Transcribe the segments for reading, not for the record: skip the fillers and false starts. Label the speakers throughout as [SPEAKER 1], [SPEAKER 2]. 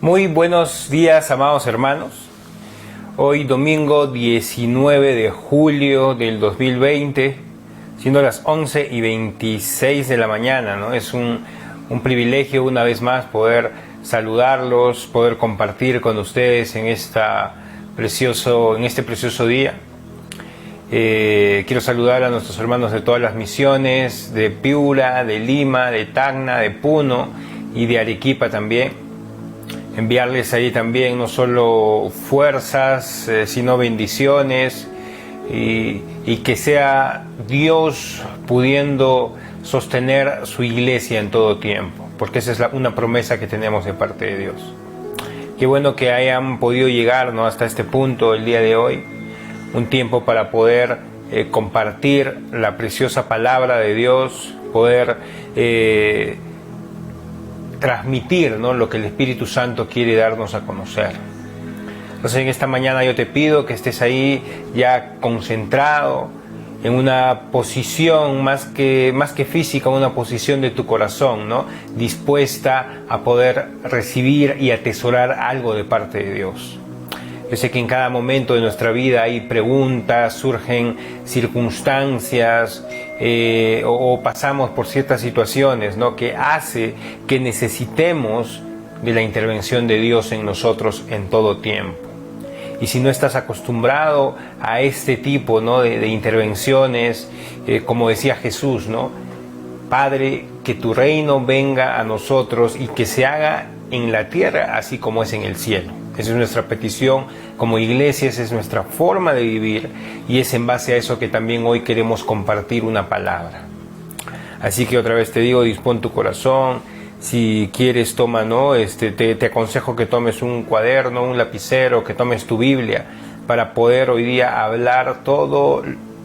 [SPEAKER 1] Muy buenos días, amados hermanos. Hoy domingo 19 de julio del 2020, siendo las 11:26 de la mañana, ¿no? Es un privilegio una vez más poder saludarlos, poder compartir con ustedes en este precioso día. Quiero saludar a nuestros hermanos de todas las misiones, de Piura, de Lima, de Tacna, de Puno y de Arequipa también. Enviarles ahí también no solo fuerzas, sino bendiciones y que sea Dios pudiendo sostener su iglesia en todo tiempo, porque esa es una promesa que tenemos de parte de Dios. Qué bueno que hayan podido llegar, ¿no?, hasta este punto el día de hoy, un tiempo para poder compartir la preciosa palabra de Dios, poder transmitir, ¿no?, lo que el Espíritu Santo quiere darnos a conocer. Entonces en esta mañana yo te pido que estés ahí ya concentrado en una posición más que física, una posición de tu corazón, ¿no?, dispuesta a poder recibir y atesorar algo de parte de Dios. Yo sé que en cada momento de nuestra vida hay preguntas, surgen circunstancias o pasamos por ciertas situaciones, ¿no?, que hace que necesitemos de la intervención de Dios en nosotros en todo tiempo. Y si no estás acostumbrado a este tipo, ¿no?, de intervenciones, como decía Jesús, ¿no?, Padre, que tu reino venga a nosotros y que se haga en la tierra así como es en el cielo. Esa es nuestra petición como iglesia, esa es nuestra forma de vivir y es en base a eso que también hoy queremos compartir una palabra. Así que otra vez te digo, dispón tu corazón. Si quieres, toma, ¿no? Te aconsejo que tomes un cuaderno, un lapicero, que tomes tu Biblia para poder hoy día hablar todo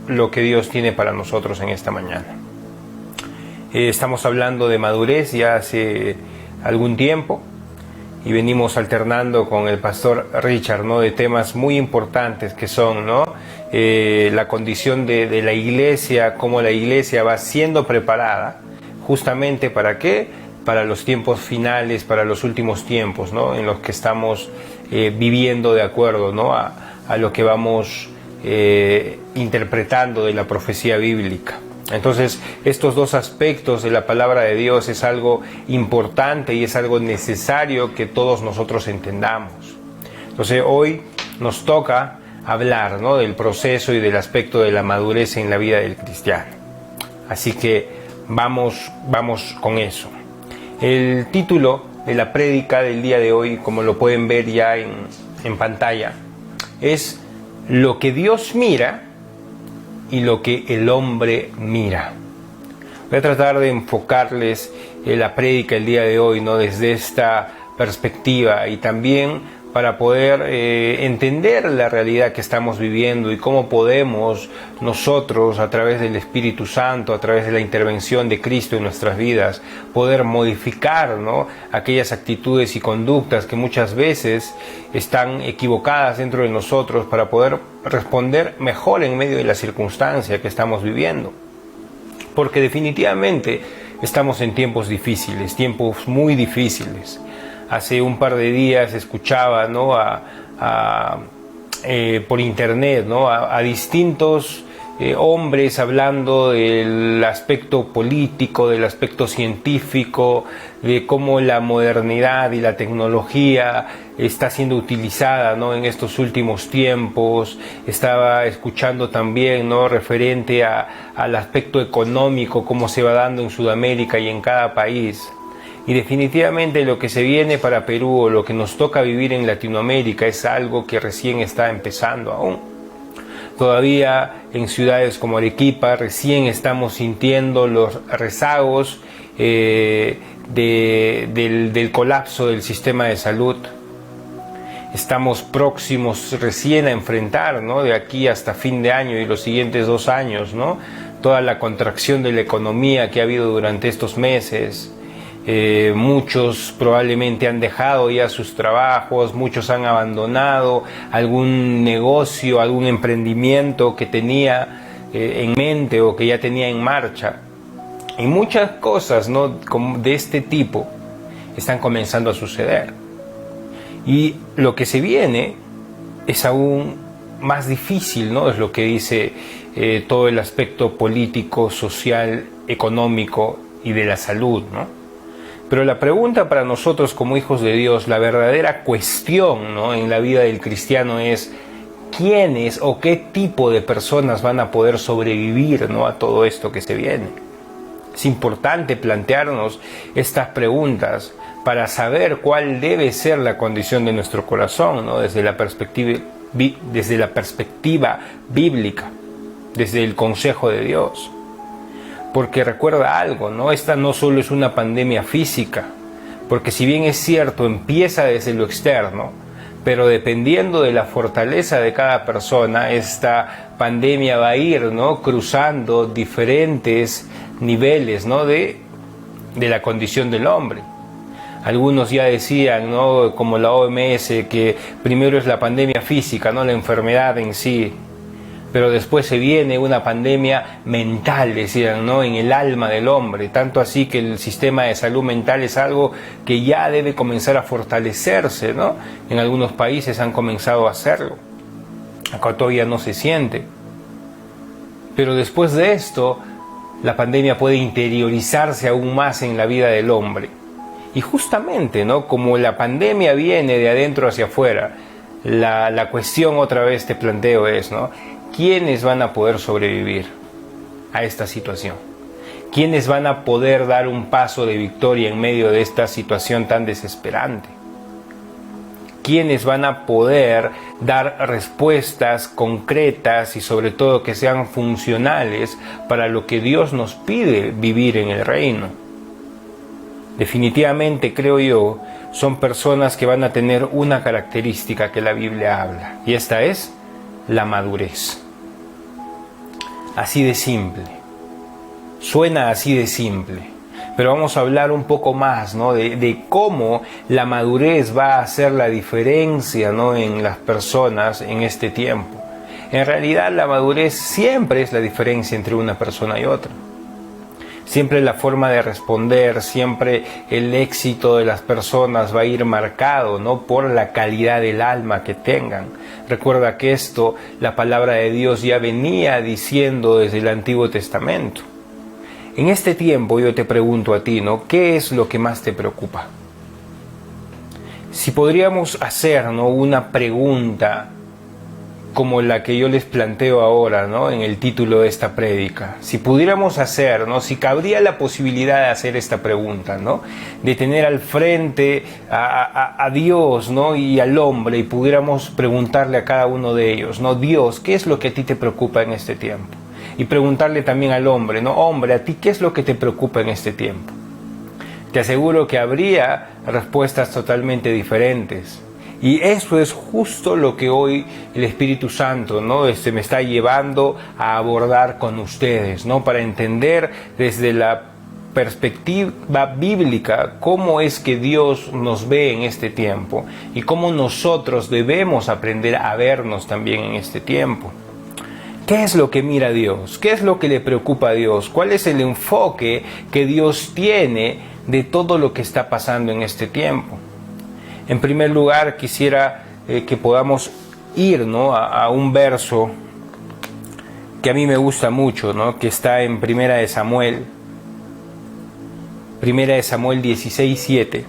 [SPEAKER 1] lo que Dios tiene para nosotros en esta mañana. Estamos hablando de madurez ya hace algún tiempo y venimos alternando con el pastor Richard, ¿no?, de temas muy importantes que son, ¿no?, la condición de la iglesia, cómo la iglesia va siendo preparada justamente ¿para qué? Para los tiempos finales, para los últimos tiempos, ¿no?, en los que estamos viviendo de acuerdo, ¿no?, a lo que vamos interpretando de la profecía bíblica. Entonces, estos dos aspectos de la palabra de Dios es algo importante y es algo necesario que todos nosotros entendamos. Entonces, hoy nos toca hablar, ¿no?, del proceso y del aspecto de la madurez en la vida del cristiano. Así que vamos con eso. El título de la prédica del día de hoy, como lo pueden ver ya en pantalla, es Lo que Dios mira y lo que el hombre mira. Voy a tratar de enfocarles la prédica el día de hoy, ¿no?, desde esta perspectiva y también para poder entender la realidad que estamos viviendo y cómo podemos nosotros, a través del Espíritu Santo, a través de la intervención de Cristo en nuestras vidas, poder modificar, ¿no?, aquellas actitudes y conductas que muchas veces están equivocadas dentro de nosotros para poder responder mejor en medio de la circunstancia que estamos viviendo. Porque definitivamente estamos en tiempos difíciles, tiempos muy difíciles. Hace un par de días escuchaba, ¿no?, por internet, ¿no?, a distintos hombres hablando del aspecto político, del aspecto científico, de cómo la modernidad y la tecnología está siendo utilizada, ¿no?, en estos últimos tiempos. Estaba escuchando también, ¿no?, referente al aspecto económico, cómo se va dando en Sudamérica y en cada país. Y definitivamente lo que se viene para Perú o lo que nos toca vivir en Latinoamérica es algo que recién está empezando aún. Todavía en ciudades como Arequipa recién estamos sintiendo los rezagos del colapso del sistema de salud. Estamos próximos recién a enfrentar, ¿no?, de aquí hasta fin de año y los siguientes 2 años, ¿no?, toda la contracción de la economía que ha habido durante estos meses. Muchos probablemente han dejado ya sus trabajos, muchos han abandonado algún negocio, algún emprendimiento que tenía en mente o que ya tenía en marcha. Y muchas cosas, ¿no?, de este tipo están comenzando a suceder. Y lo que se viene es aún más difícil, ¿no? Es lo que dice todo el aspecto político, social, económico y de la salud, ¿no? Pero la pregunta para nosotros como hijos de Dios, la verdadera cuestión, ¿no?, en la vida del cristiano es quiénes o qué tipo de personas van a poder sobrevivir, ¿no?, a todo esto que se viene. Es importante plantearnos estas preguntas para saber cuál debe ser la condición de nuestro corazón, ¿no?, desde la perspectiva bíblica, desde el consejo de Dios. Porque recuerda algo, ¿no? Esta no solo es una pandemia física, porque si bien es cierto, empieza desde lo externo, pero dependiendo de la fortaleza de cada persona, esta pandemia va a ir, ¿no?, cruzando diferentes niveles, ¿no?, de la condición del hombre. Algunos ya decían, ¿no?, como la OMS, que primero es la pandemia física, ¿no?, la enfermedad en sí, pero después se viene una pandemia mental, decían, ¿no?, en el alma del hombre, tanto así que el sistema de salud mental es algo que ya debe comenzar a fortalecerse, ¿no? En algunos países han comenzado a hacerlo, acá todavía no se siente, pero después de esto, la pandemia puede interiorizarse aún más en la vida del hombre. Y justamente, ¿no?, como la pandemia viene de adentro hacia afuera, la cuestión otra vez te planteo es, ¿no?, ¿quiénes van a poder sobrevivir a esta situación? ¿Quiénes van a poder dar un paso de victoria en medio de esta situación tan desesperante? ¿Quiénes van a poder dar respuestas concretas y sobre todo que sean funcionales para lo que Dios nos pide vivir en el reino? Definitivamente, creo yo, son personas que van a tener una característica que la Biblia habla, y esta es la madurez. Así de simple. Suena así de simple, pero vamos a hablar un poco más, ¿no?, de cómo la madurez va a hacer la diferencia, ¿no?, en las personas en este tiempo. En realidad, la madurez siempre es la diferencia entre una persona y otra. Siempre la forma de responder, siempre el éxito de las personas va a ir marcado, ¿no?, por la calidad del alma que tengan. Recuerda que esto, la palabra de Dios ya venía diciendo desde el Antiguo Testamento. En este tiempo yo te pregunto a ti, ¿no?, ¿qué es lo que más te preocupa? Si podríamos hacer, ¿no?, una pregunta como la que yo les planteo ahora, ¿no?, en el título de esta prédica. Si pudiéramos hacer, ¿no?, si cabría la posibilidad de hacer esta pregunta, ¿no?, de tener al frente a Dios, ¿no?, y al hombre, y pudiéramos preguntarle a cada uno de ellos, ¿no?, Dios, ¿qué es lo que a ti te preocupa en este tiempo? Y preguntarle también al hombre, ¿no?, hombre, ¿a ti qué es lo que te preocupa en este tiempo? Te aseguro que habría respuestas totalmente diferentes. Y eso es justo lo que hoy el Espíritu Santo, ¿no?, me está llevando a abordar con ustedes, ¿no?, para entender desde la perspectiva bíblica cómo es que Dios nos ve en este tiempo y cómo nosotros debemos aprender a vernos también en este tiempo. ¿Qué es lo que mira Dios? ¿Qué es lo que le preocupa a Dios? ¿Cuál es el enfoque que Dios tiene de todo lo que está pasando en este tiempo? En primer lugar, quisiera que podamos ir, ¿no?, a un verso que a mí me gusta mucho, ¿no?, que está en Primera de Samuel 16:7.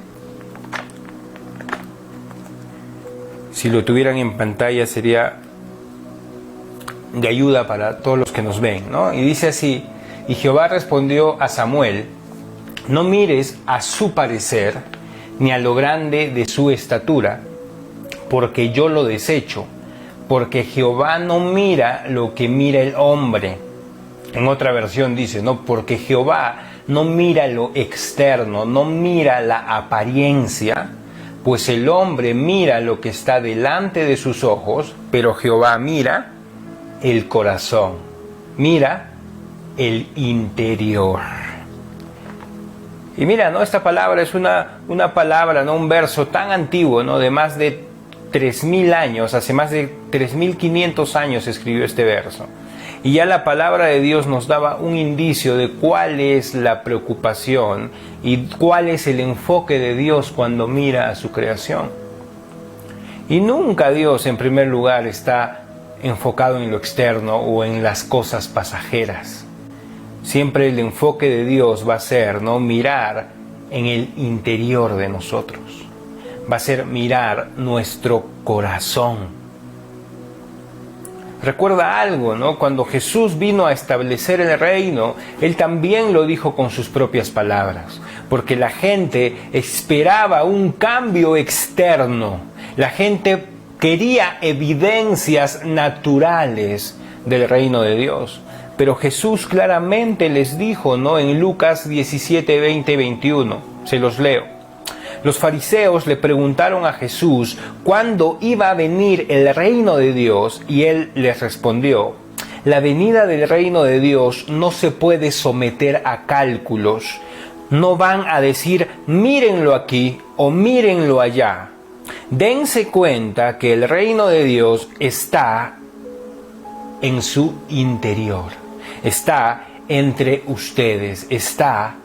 [SPEAKER 1] Si lo tuvieran en pantalla sería de ayuda para todos los que nos ven, ¿no? Y dice así: y Jehová respondió a Samuel, no mires a su parecer, ni a lo grande de su estatura, porque yo lo desecho, porque Jehová no mira lo que mira el hombre. En otra versión dice, no, porque Jehová no mira lo externo, no mira la apariencia, pues el hombre mira lo que está delante de sus ojos, pero Jehová mira el corazón, mira el interior. Y mira, ¿no?, esta palabra es una palabra, ¿no?, un verso tan antiguo, ¿no?, de más de 3.000 años, hace más de 3.500 años se escribió este verso. Y ya la palabra de Dios nos daba un indicio de cuál es la preocupación y cuál es el enfoque de Dios cuando mira a su creación. Y nunca Dios en primer lugar está enfocado en lo externo o en las cosas pasajeras. Siempre el enfoque de Dios va a ser, ¿no?, mirar en el interior de nosotros. Va a ser mirar nuestro corazón. Recuerda algo, ¿no? Cuando Jesús vino a establecer el reino, Él también lo dijo con sus propias palabras, porque la gente esperaba un cambio externo. La gente quería evidencias naturales del reino de Dios. Pero Jesús claramente les dijo, ¿no?, en Lucas 17, 20 y 21, se los leo. Los fariseos le preguntaron a Jesús cuándo iba a venir el reino de Dios, y Él les respondió: la venida del reino de Dios no se puede someter a cálculos. No van a decir, mírenlo aquí o mírenlo allá. Dense cuenta que el reino de Dios está en su interior, está entre ustedes, está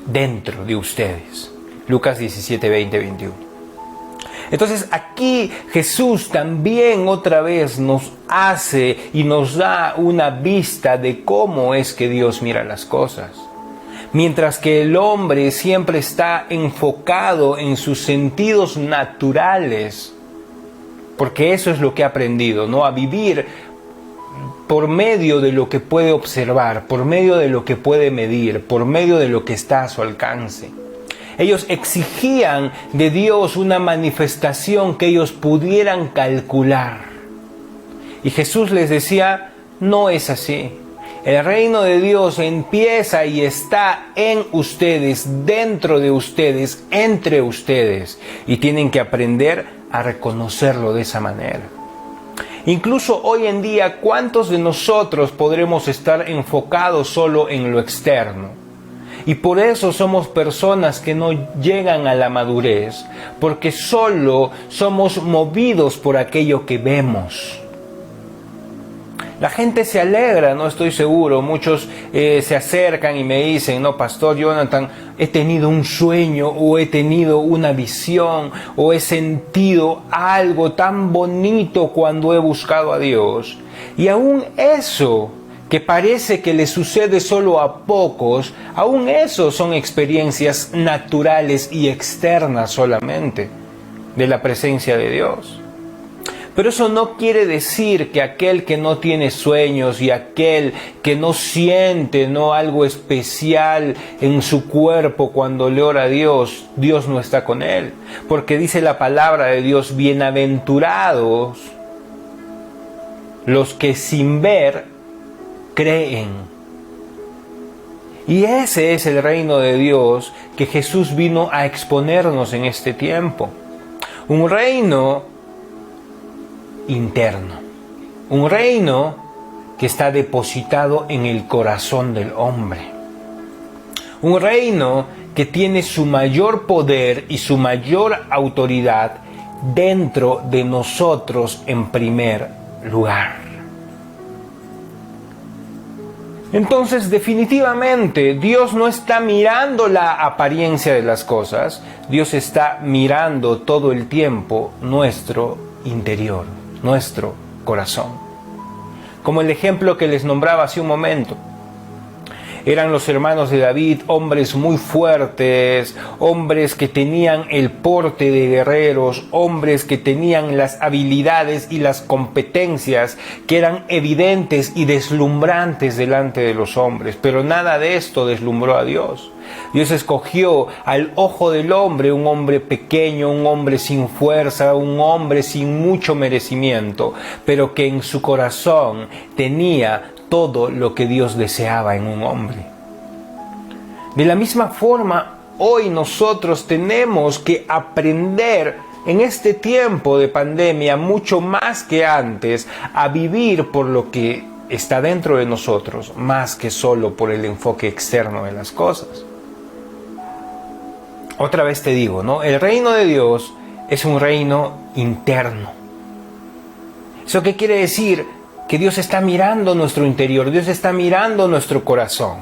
[SPEAKER 1] dentro de ustedes. Lucas 17, 20, 21. Entonces aquí Jesús también otra vez nos hace y nos da una vista de cómo es que Dios mira las cosas. Mientras que el hombre siempre está enfocado en sus sentidos naturales, porque eso es lo que ha aprendido, ¿no?, a vivir por medio de lo que puede observar, por medio de lo que puede medir, por medio de lo que está a su alcance. Ellos exigían de Dios una manifestación que ellos pudieran calcular. Y Jesús les decía, no es así. El reino de Dios empieza y está en ustedes, dentro de ustedes, entre ustedes. Y tienen que aprender a reconocerlo de esa manera. Incluso hoy en día, ¿cuántos de nosotros podremos estar enfocados solo en lo externo? Y por eso somos personas que no llegan a la madurez, porque solo somos movidos por aquello que vemos. La gente se alegra, no estoy seguro, muchos se acercan y me dicen, no, Pastor Jonathan, he tenido un sueño o he tenido una visión o he sentido algo tan bonito cuando he buscado a Dios. Y aún eso, que parece que le sucede solo a pocos, aún eso son experiencias naturales y externas solamente de la presencia de Dios. Pero eso no quiere decir que aquel que no tiene sueños y aquel que no siente, ¿no?, algo especial en su cuerpo cuando le ora a Dios, Dios no está con él. Porque dice la palabra de Dios, bienaventurados los que sin ver creen. Y ese es el reino de Dios que Jesús vino a exponernos en este tiempo. Un reino interno, un reino que está depositado en el corazón del hombre, un reino que tiene su mayor poder y su mayor autoridad dentro de nosotros en primer lugar. Entonces, definitivamente, Dios no está mirando la apariencia de las cosas, Dios está mirando todo el tiempo nuestro interior, nuestro corazón. Como el ejemplo que les nombraba hace un momento. Eran los hermanos de David, hombres muy fuertes, hombres que tenían el porte de guerreros, hombres que tenían las habilidades y las competencias que eran evidentes y deslumbrantes delante de los hombres. Pero nada de esto deslumbró a Dios. Dios escogió al ojo del hombre un hombre pequeño, un hombre sin fuerza, un hombre sin mucho merecimiento, pero que en su corazón tenía todo lo que Dios deseaba en un hombre. De la misma forma, hoy nosotros tenemos que aprender en este tiempo de pandemia, mucho más que antes, a vivir por lo que está dentro de nosotros, más que solo por el enfoque externo de las cosas. Otra vez te digo, ¿no? El reino de Dios es un reino interno. ¿Eso qué quiere decir? Que Dios está mirando nuestro interior, Dios está mirando nuestro corazón.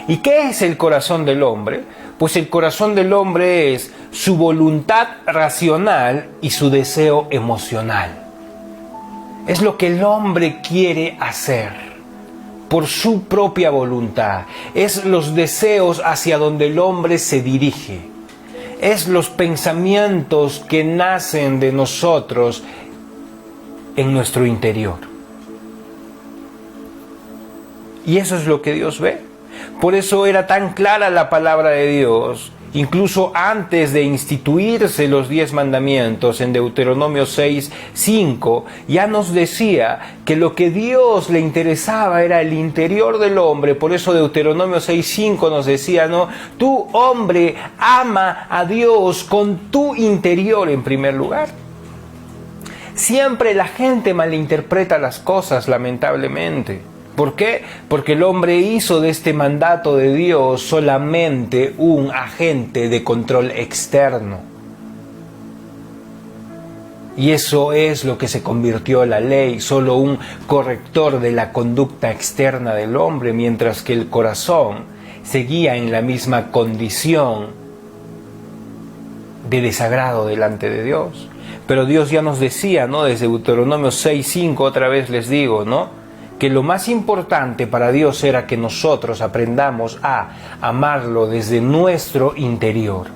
[SPEAKER 1] ¿Y qué es el corazón del hombre? Pues el corazón del hombre es su voluntad racional y su deseo emocional. Es lo que el hombre quiere hacer por su propia voluntad. Es los deseos hacia donde el hombre se dirige. Es los pensamientos que nacen de nosotros en nuestro interior. Y eso es lo que Dios ve. Por eso era tan clara la palabra de Dios, incluso antes de instituirse los 10 mandamientos en Deuteronomio 6:5, ya nos decía que lo que Dios le interesaba era el interior del hombre. Por eso Deuteronomio 6:5 nos decía, ¿no? Tú, hombre, ama a Dios con tu interior en primer lugar. Siempre la gente malinterpreta las cosas, lamentablemente. ¿Por qué? Porque el hombre hizo de este mandato de Dios solamente un agente de control externo. Y eso es lo que se convirtió en la ley, solo un corrector de la conducta externa del hombre, mientras que el corazón seguía en la misma condición de desagrado delante de Dios. Pero Dios ya nos decía, ¿no? Desde Deuteronomio 6:5, otra vez les digo, ¿no? Que lo más importante para Dios era que nosotros aprendamos a amarlo desde nuestro interior.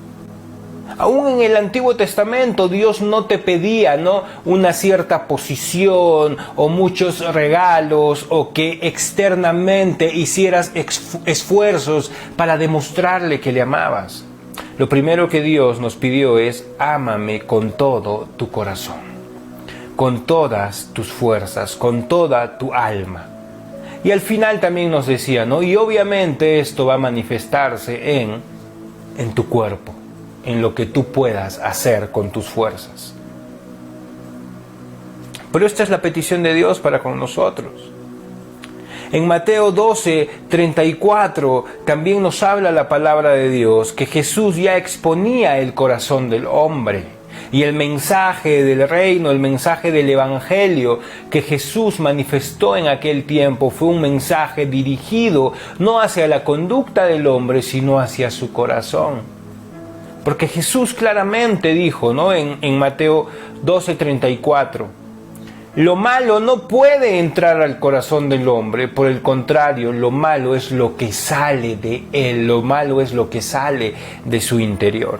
[SPEAKER 1] Aún en el Antiguo Testamento Dios no te pedía, ¿no?, una cierta posición o muchos regalos o que externamente hicieras esfuerzos para demostrarle que le amabas. Lo primero que Dios nos pidió es: ámame con todo tu corazón, con todas tus fuerzas, con toda tu alma. Y al final también nos decía, ¿no? Y obviamente esto va a manifestarse en tu cuerpo, en lo que tú puedas hacer con tus fuerzas. Pero esta es la petición de Dios para con nosotros. En Mateo 12:34 también nos habla la palabra de Dios que Jesús ya exponía el corazón del hombre. Y el mensaje del reino, el mensaje del evangelio que Jesús manifestó en aquel tiempo fue un mensaje dirigido no hacia la conducta del hombre, sino hacia su corazón. Porque Jesús claramente dijo, ¿no?, en Mateo 12:34, lo malo no puede entrar al corazón del hombre, por el contrario, lo malo es lo que sale de él, lo malo es lo que sale de su interior.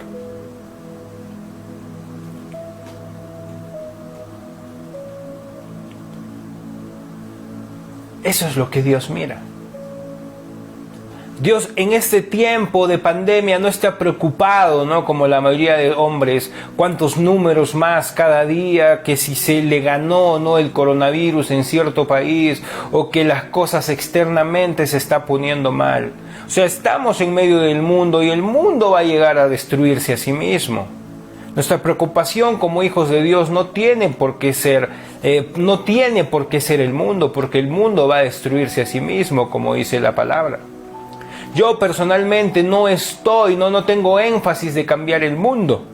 [SPEAKER 1] Eso es lo que Dios mira. Dios en este tiempo de pandemia no está preocupado, ¿no?, como la mayoría de hombres, cuántos números más cada día, que si se le ganó, ¿no?, el coronavirus en cierto país, o que las cosas externamente se está poniendo mal. O sea, estamos en medio del mundo y el mundo va a llegar a destruirse a sí mismo. Nuestra preocupación como hijos de Dios no tiene por qué ser el mundo, porque el mundo va a destruirse a sí mismo, como dice la palabra. Yo personalmente no tengo énfasis de cambiar el mundo,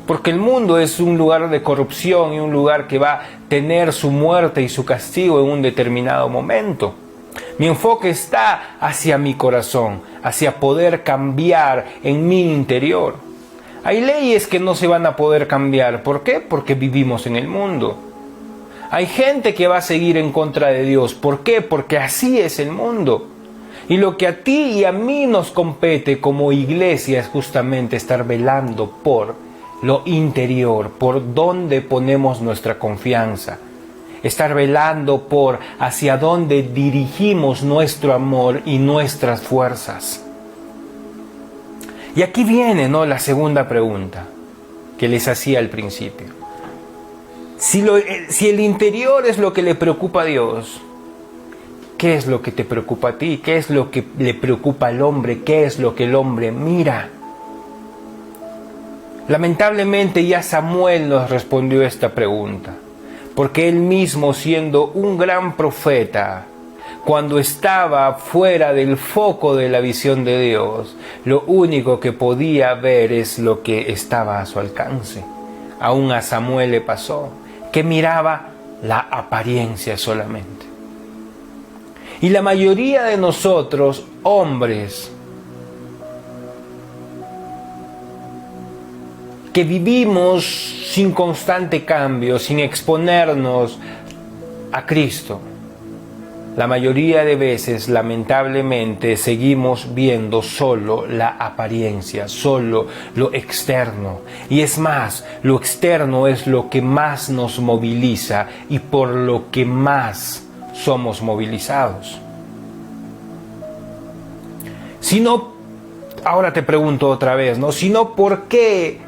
[SPEAKER 1] porque el mundo es un lugar de corrupción y un lugar que va a tener su muerte y su castigo en un determinado momento. Mi enfoque está hacia mi corazón, hacia poder cambiar en mi interior. Hay leyes que no se van a poder cambiar. ¿Por qué? Porque vivimos en el mundo. Hay gente que va a seguir en contra de Dios. ¿Por qué? Porque así es el mundo. Y lo que a ti y a mí nos compete como iglesia es justamente estar velando por lo interior, por dónde ponemos nuestra confianza. Estar velando por hacia dónde dirigimos nuestro amor y nuestras fuerzas. Y aquí viene, ¿no?, la segunda pregunta que les hacía al principio. Si el interior es lo que le preocupa a Dios, ¿qué es lo que te preocupa a ti? ¿Qué es lo que le preocupa al hombre? ¿Qué es lo que el hombre mira? Lamentablemente ya Samuel nos respondió esta pregunta, porque él mismo, siendo un gran profeta, cuando estaba fuera del foco de la visión de Dios, lo único que podía ver es lo que estaba a su alcance. Aún a Samuel le pasó, que miraba la apariencia solamente. Y la mayoría de nosotros, hombres, que vivimos sin constante cambio, sin exponernos a Cristo, la mayoría de veces, lamentablemente, seguimos viendo solo la apariencia, solo lo externo. Y es más, lo externo es lo que más nos moviliza y por lo que más somos movilizados. Si no, ahora te pregunto otra vez, ¿no? Si no, ¿por qué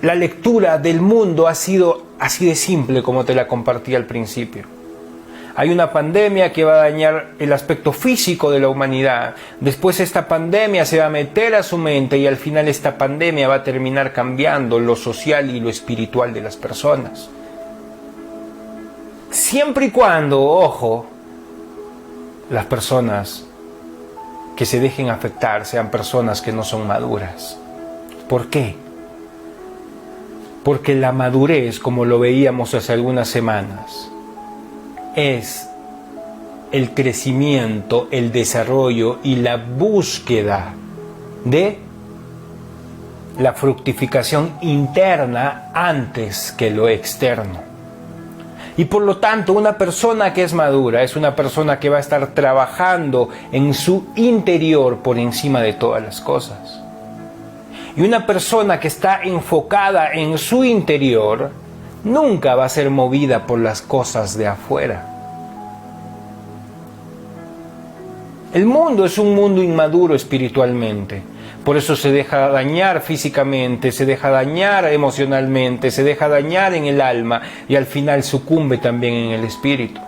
[SPEAKER 1] la lectura del mundo ha sido así de simple como te la compartí al principio? Hay una pandemia que va a dañar el aspecto físico de la humanidad. Después esta pandemia se va a meter a su mente y al final esta pandemia va a terminar cambiando lo social y lo espiritual de las personas. Siempre y cuando, ojo, las personas que se dejen afectar sean personas que no son maduras. ¿Por qué? Porque la madurez, como lo veíamos hace algunas semanas, es el crecimiento, el desarrollo y la búsqueda de la fructificación interna antes que lo externo. Y por lo tanto, una persona que es madura es una persona que va a estar trabajando en su interior por encima de todas las cosas. Y una persona que está enfocada en su interior nunca va a ser movida por las cosas de afuera. El mundo es un mundo inmaduro espiritualmente. Por eso se deja dañar físicamente, se deja dañar emocionalmente, se deja dañar en el alma y al final sucumbe también en el espíritu.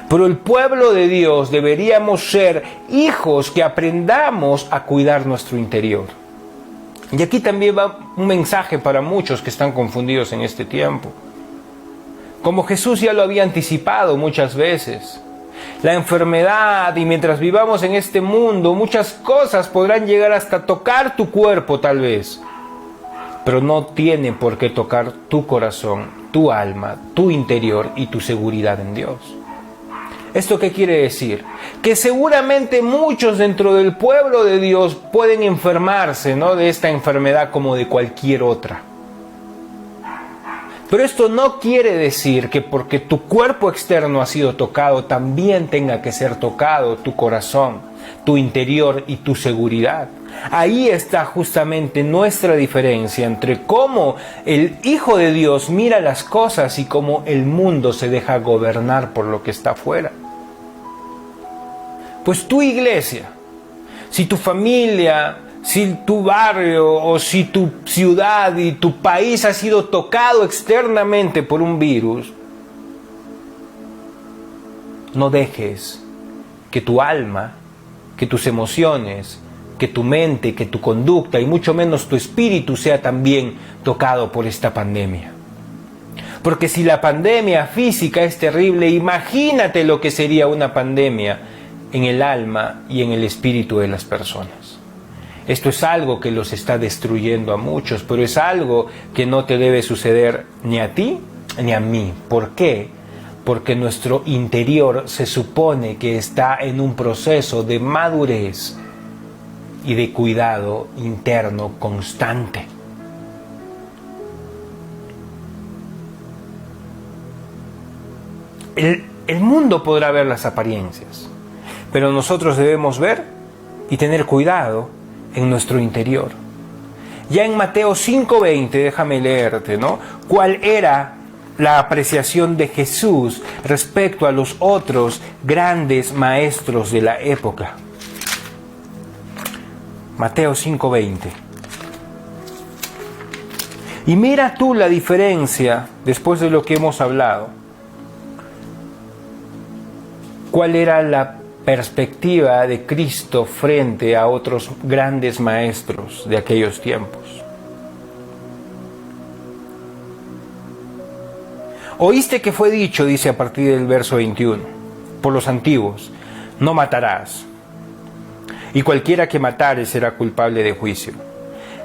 [SPEAKER 1] Pero el pueblo de Dios deberíamos ser hijos que aprendamos a cuidar nuestro interior. Y aquí también va un mensaje para muchos que están confundidos en este tiempo. Como Jesús ya lo había anticipado muchas veces, la enfermedad y mientras vivamos en este mundo, muchas cosas podrán llegar hasta tocar tu cuerpo tal vez, pero no tiene por qué tocar tu corazón, tu alma, tu interior y tu seguridad en Dios. ¿Esto qué quiere decir? Que seguramente muchos dentro del pueblo de Dios pueden enfermarse, ¿no?, de esta enfermedad como de cualquier otra. Pero esto no quiere decir que porque tu cuerpo externo ha sido tocado, también tenga que ser tocado tu corazón, tu interior y tu seguridad. Ahí está justamente nuestra diferencia entre cómo el Hijo de Dios mira las cosas y cómo el mundo se deja gobernar por lo que está afuera. Pues tu iglesia, si tu familia, si tu barrio o si tu ciudad y tu país ha sido tocado externamente por un virus, no dejes que tu alma, que tus emociones, que tu mente, que tu conducta y mucho menos tu espíritu sea también tocado por esta pandemia. Porque si la pandemia física es terrible, imagínate lo que sería una pandemia en el alma y en el espíritu de las personas. Esto es algo que los está destruyendo a muchos, pero es algo que no te debe suceder ni a ti ni a mí. ¿Por qué? Porque nuestro interior se supone que está en un proceso de madurez y de cuidado interno constante. El mundo podrá ver las apariencias, pero nosotros debemos ver y tener cuidado en nuestro interior. Ya en Mateo 5:20, déjame leerte, ¿no?, cuál era la apreciación de Jesús respecto a los otros grandes maestros de la época. Mateo 5:20. Y mira tú la diferencia, después de lo que hemos hablado. ¿Cuál era la perspectiva de Cristo frente a otros grandes maestros de aquellos tiempos? Oíste que fue dicho, dice a partir del verso 21, por los antiguos, no matarás, y cualquiera que matare será culpable de juicio.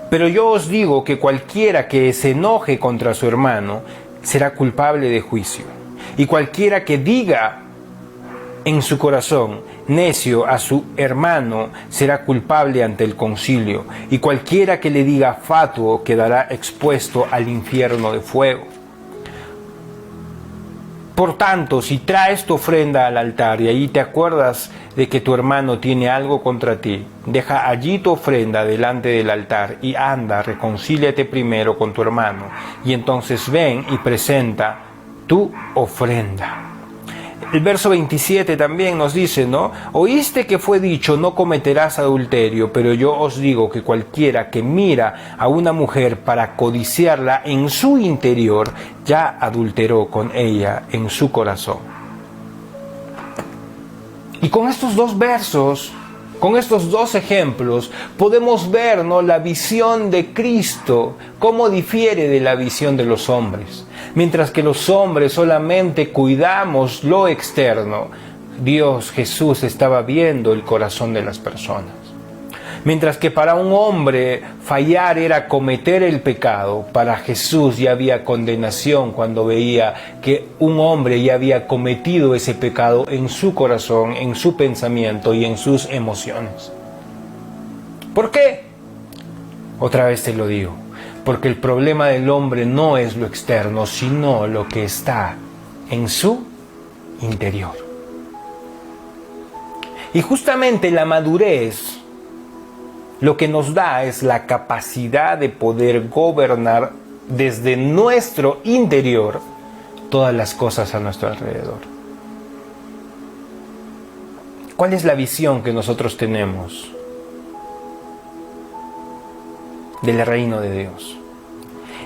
[SPEAKER 1] Pero yo os digo que cualquiera que se enoje contra su hermano será culpable de juicio, y cualquiera que diga en su corazón, necio a su hermano será culpable ante el concilio, y cualquiera que le diga fatuo quedará expuesto al infierno de fuego. Por tanto, si traes tu ofrenda al altar y allí te acuerdas de que tu hermano tiene algo contra ti, deja allí tu ofrenda delante del altar y anda, reconcíliate primero con tu hermano, y entonces ven y presenta tu ofrenda. El verso 27 también nos dice, ¿no? Oíste que fue dicho, no cometerás adulterio, pero yo os digo que cualquiera que mira a una mujer para codiciarla en su interior, ya adulteró con ella en su corazón. Y con estos dos versos, con estos dos ejemplos, podemos ver, ¿no?, la visión de Cristo, cómo difiere de la visión de los hombres. Mientras que los hombres solamente cuidamos lo externo, Dios, Jesús, estaba viendo el corazón de las personas. Mientras que para un hombre fallar era cometer el pecado, para Jesús ya había condenación cuando veía que un hombre ya había cometido ese pecado en su corazón, en su pensamiento y en sus emociones. ¿Por qué? Otra vez te lo digo, porque el problema del hombre no es lo externo, sino lo que está en su interior. Y justamente la madurez lo que nos da es la capacidad de poder gobernar desde nuestro interior todas las cosas a nuestro alrededor. ¿Cuál es la visión que nosotros tenemos del reino de Dios?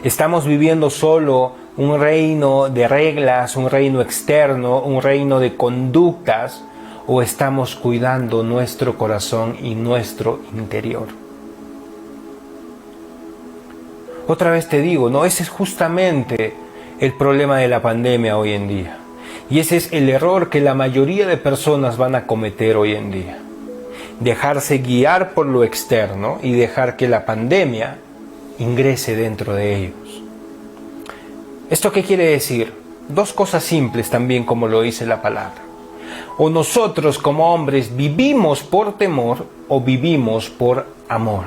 [SPEAKER 1] ¿Estamos viviendo solo un reino de reglas, un reino externo, un reino de conductas? ¿O estamos cuidando nuestro corazón y nuestro interior? Otra vez te digo, ¿no? Ese es justamente el problema de la pandemia hoy en día. Y ese es el error que la mayoría de personas van a cometer hoy en día. Dejarse guiar por lo externo y dejar que la pandemia ingrese dentro de ellos. ¿Esto qué quiere decir? Dos cosas simples también, como lo dice la palabra. O nosotros como hombres vivimos por temor o vivimos por amor.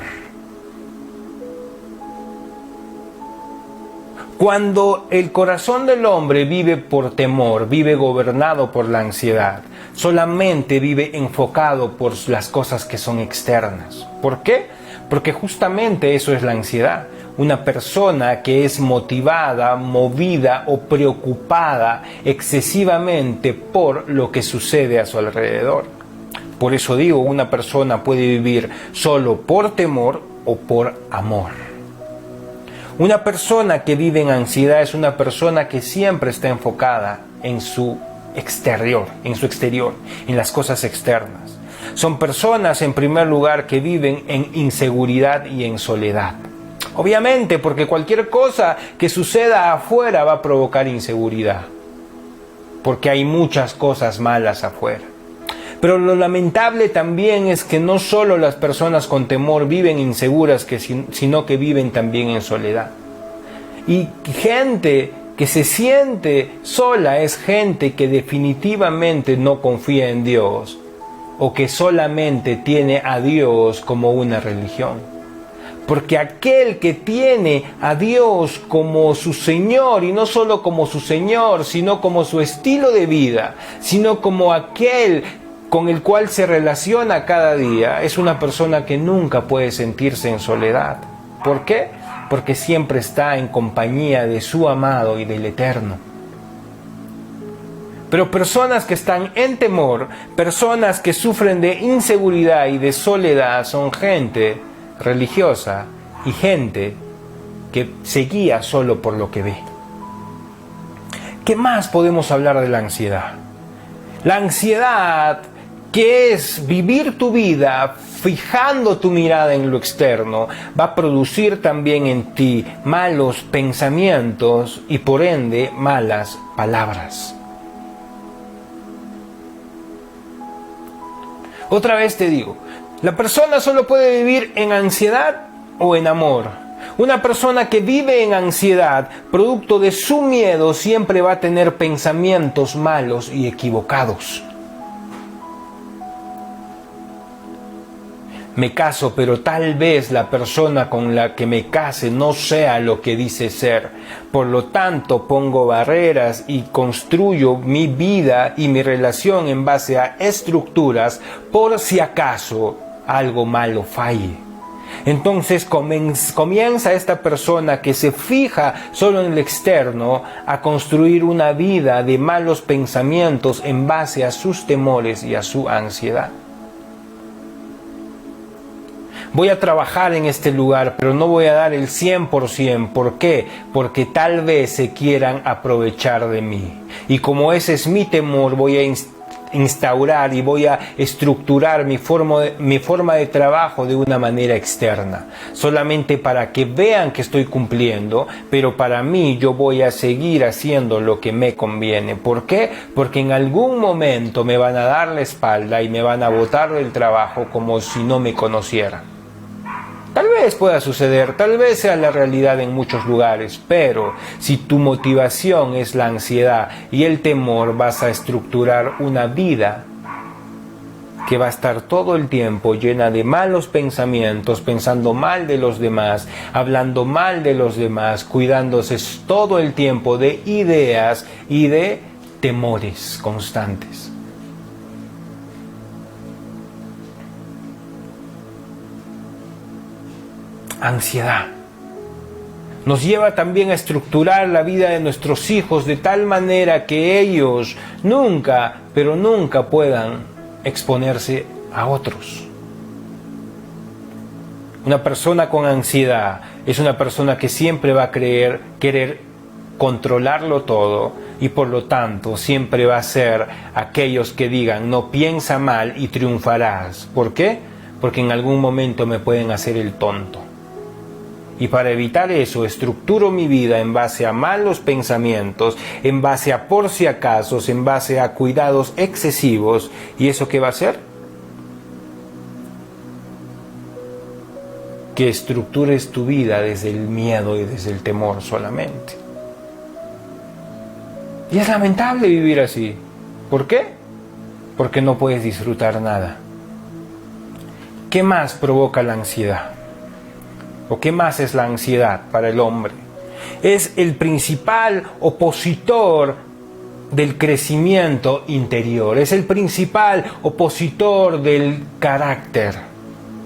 [SPEAKER 1] Cuando el corazón del hombre vive por temor, vive gobernado por la ansiedad, solamente vive enfocado por las cosas que son externas. ¿Por qué? Porque justamente eso es la ansiedad. Una persona que es motivada, movida o preocupada excesivamente por lo que sucede a su alrededor. Por eso digo, una persona puede vivir solo por temor o por amor. Una persona que vive en ansiedad es una persona que siempre está enfocada en su exterior, en las cosas externas. Son personas, en primer lugar, que viven en inseguridad y en soledad. Obviamente, porque cualquier cosa que suceda afuera va a provocar inseguridad, porque hay muchas cosas malas afuera. Pero lo lamentable también es que no solo las personas con temor viven inseguras, sino que viven también en soledad. Y gente que se siente sola es gente que definitivamente no confía en Dios, o que solamente tiene a Dios como una religión. Porque aquel que tiene a Dios como su Señor, y no solo como su Señor, sino como su estilo de vida, sino como aquel con el cual se relaciona cada día, es una persona que nunca puede sentirse en soledad. ¿Por qué? Porque siempre está en compañía de su amado y del Eterno. Pero personas que están en temor, personas que sufren de inseguridad y de soledad, son gente religiosa y gente que se guía solo por lo que ve. ¿Qué más podemos hablar de la ansiedad? La ansiedad, que es vivir tu vida fijando tu mirada en lo externo, va a producir también en ti malos pensamientos y por ende malas palabras. Otra vez te digo, la persona solo puede vivir en ansiedad o en amor. Una persona que vive en ansiedad, producto de su miedo, siempre va a tener pensamientos malos y equivocados. Me caso, pero tal vez la persona con la que me case no sea lo que dice ser. Por lo tanto, pongo barreras y construyo mi vida y mi relación en base a estructuras por si acaso algo malo falle. Entonces comienza esta persona que se fija solo en el externo a construir una vida de malos pensamientos en base a sus temores y a su ansiedad. Voy a trabajar en este lugar, pero no voy a dar el 100%. ¿Por qué? Porque tal vez se quieran aprovechar de mí. Y como ese es mi temor, voy a instaurar y voy a estructurar mi forma de trabajo de una manera externa. Solamente para que vean que estoy cumpliendo, pero para mí yo voy a seguir haciendo lo que me conviene. ¿Por qué? Porque en algún momento me van a dar la espalda y me van a botar del trabajo como si no me conocieran. Tal vez pueda suceder, tal vez sea la realidad en muchos lugares, pero si tu motivación es la ansiedad y el temor, vas a estructurar una vida que va a estar todo el tiempo llena de malos pensamientos, pensando mal de los demás, hablando mal de los demás, cuidándose todo el tiempo de ideas y de temores constantes. Ansiedad nos lleva también a estructurar la vida de nuestros hijos de tal manera que ellos nunca, pero nunca puedan exponerse a otros. Una persona con ansiedad es una persona que siempre va a querer controlarlo todo y por lo tanto siempre va a ser aquellos que digan no, piensa mal y triunfarás. ¿Por qué? Porque en algún momento me pueden hacer el tonto. Y para evitar eso, estructuro mi vida en base a malos pensamientos, en base a por si acaso, en base a cuidados excesivos. ¿Y eso qué va a hacer? Que estructures tu vida desde el miedo y desde el temor solamente. Y es lamentable vivir así. ¿Por qué? Porque no puedes disfrutar nada. ¿Qué más provoca la ansiedad? ¿O qué más es la ansiedad para el hombre? Es el principal opositor del crecimiento interior. Es el principal opositor del carácter.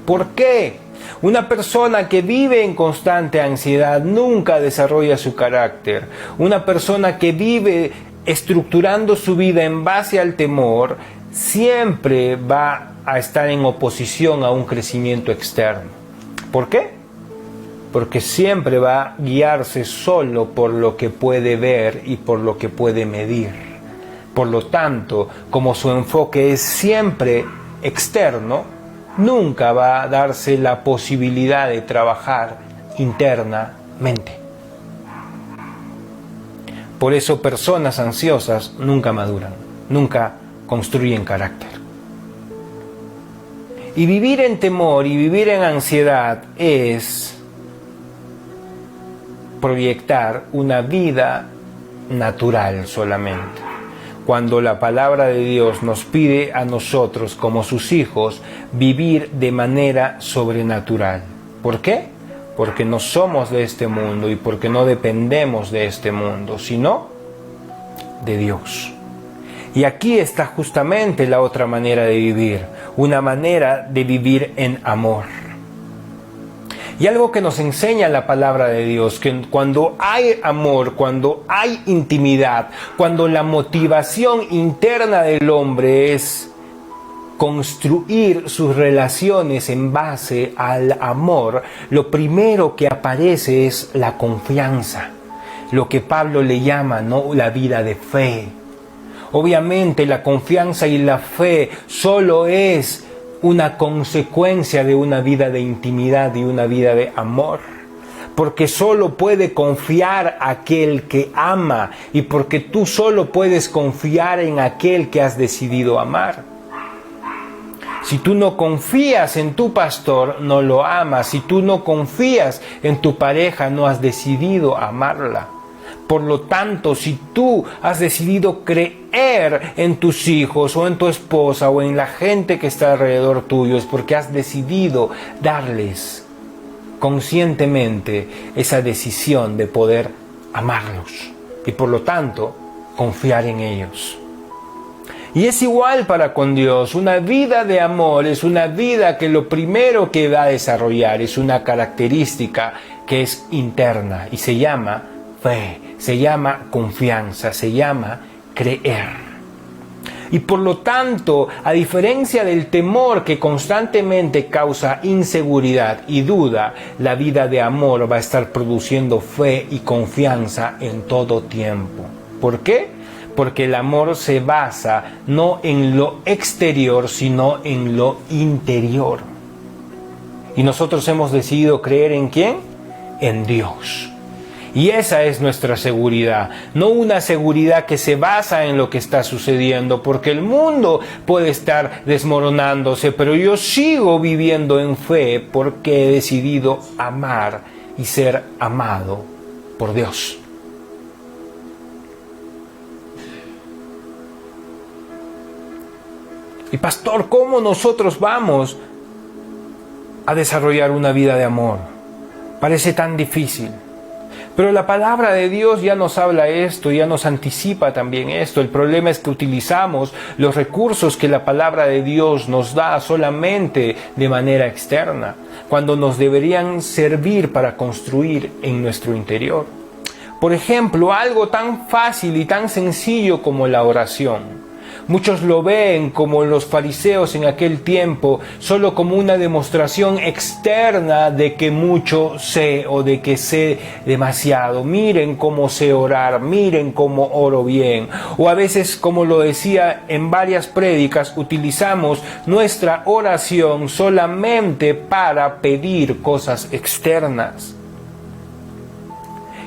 [SPEAKER 1] ¿Por qué? Una persona que vive en constante ansiedad nunca desarrolla su carácter. Una persona que vive estructurando su vida en base al temor siempre va a estar en oposición a un crecimiento externo. ¿Por qué? Porque siempre va a guiarse solo por lo que puede ver y por lo que puede medir. Por lo tanto, como su enfoque es siempre externo, nunca va a darse la posibilidad de trabajar internamente. Por eso personas ansiosas nunca maduran, nunca construyen carácter. Y vivir en temor y vivir en ansiedad es proyectar una vida natural solamente. Cuando la palabra de Dios nos pide a nosotros como sus hijos vivir de manera sobrenatural. ¿Por qué? Porque no somos de este mundo y porque no dependemos de este mundo, sino de Dios. Y aquí está justamente la otra manera de vivir, una manera de vivir en amor. Y algo que nos enseña la palabra de Dios, que cuando hay amor, cuando hay intimidad, cuando la motivación interna del hombre es construir sus relaciones en base al amor, lo primero que aparece es la confianza, lo que Pablo le llama, ¿no?, la vida de fe. Obviamente la confianza y la fe solo es una consecuencia de una vida de intimidad y una vida de amor. Porque solo puede confiar aquel que ama y porque tú solo puedes confiar en aquel que has decidido amar. Si tú no confías en tu pastor, no lo amas. Si tú no confías en tu pareja, no has decidido amarla. Por lo tanto, si tú has decidido creer en tus hijos o en tu esposa o en la gente que está alrededor tuyo, es porque has decidido darles conscientemente esa decisión de poder amarlos y por lo tanto confiar en ellos. Y es igual para con Dios. Una vida de amor es una vida que lo primero que va a desarrollar es una característica que es interna y se llama fe, se llama confianza, se llama creer. Y por lo tanto, a diferencia del temor que constantemente causa inseguridad y duda, la vida de amor va a estar produciendo fe y confianza en todo tiempo. ¿Por qué? Porque el amor se basa no en lo exterior, sino en lo interior. Y nosotros hemos decidido creer ¿en quién? En Dios. Y esa es nuestra seguridad, no una seguridad que se basa en lo que está sucediendo, porque el mundo puede estar desmoronándose, pero yo sigo viviendo en fe porque he decidido amar y ser amado por Dios. Y pastor, ¿cómo nosotros vamos a desarrollar una vida de amor? Parece tan difícil. Pero la palabra de Dios ya nos habla esto, ya nos anticipa también esto. El problema es que utilizamos los recursos que la palabra de Dios nos da solamente de manera externa, cuando nos deberían servir para construir en nuestro interior. Por ejemplo, algo tan fácil y tan sencillo como la oración. Muchos lo ven como los fariseos en aquel tiempo, solo como una demostración externa de que mucho sé o de que sé demasiado. Miren cómo sé orar, miren cómo oro bien. O a veces, como lo decía en varias prédicas, utilizamos nuestra oración solamente para pedir cosas externas.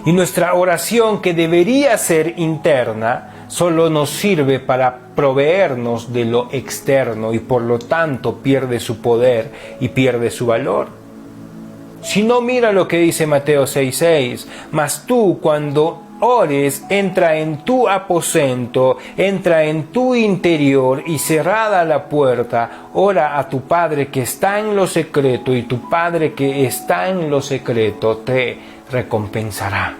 [SPEAKER 1] Y nuestra oración, que debería ser interna, solo nos sirve para proveernos de lo externo y por lo tanto pierde su poder y pierde su valor. Si no, mira lo que dice Mateo 6:6. Mas tú, cuando ores, entra en tu aposento, entra en tu interior y cerrada la puerta, ora a tu Padre que está en lo secreto, y tu Padre que está en lo secreto te recompensará.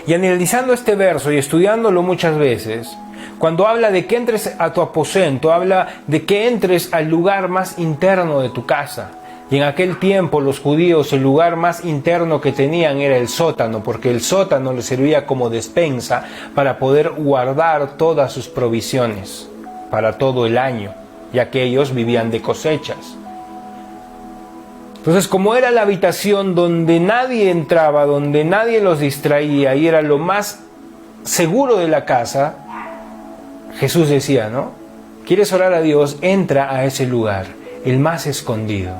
[SPEAKER 1] Y analizando este verso y estudiándolo muchas veces, cuando habla de que entres a tu aposento, habla de que entres al lugar más interno de tu casa. Y en aquel tiempo los judíos, el lugar más interno que tenían era el sótano, porque el sótano les servía como despensa para poder guardar todas sus provisiones para todo el año, ya que ellos vivían de cosechas. Entonces, como era la habitación donde nadie entraba, donde nadie los distraía y era lo más seguro de la casa, Jesús decía, ¿no? ¿Quieres orar a Dios? Entra a ese lugar, el más escondido,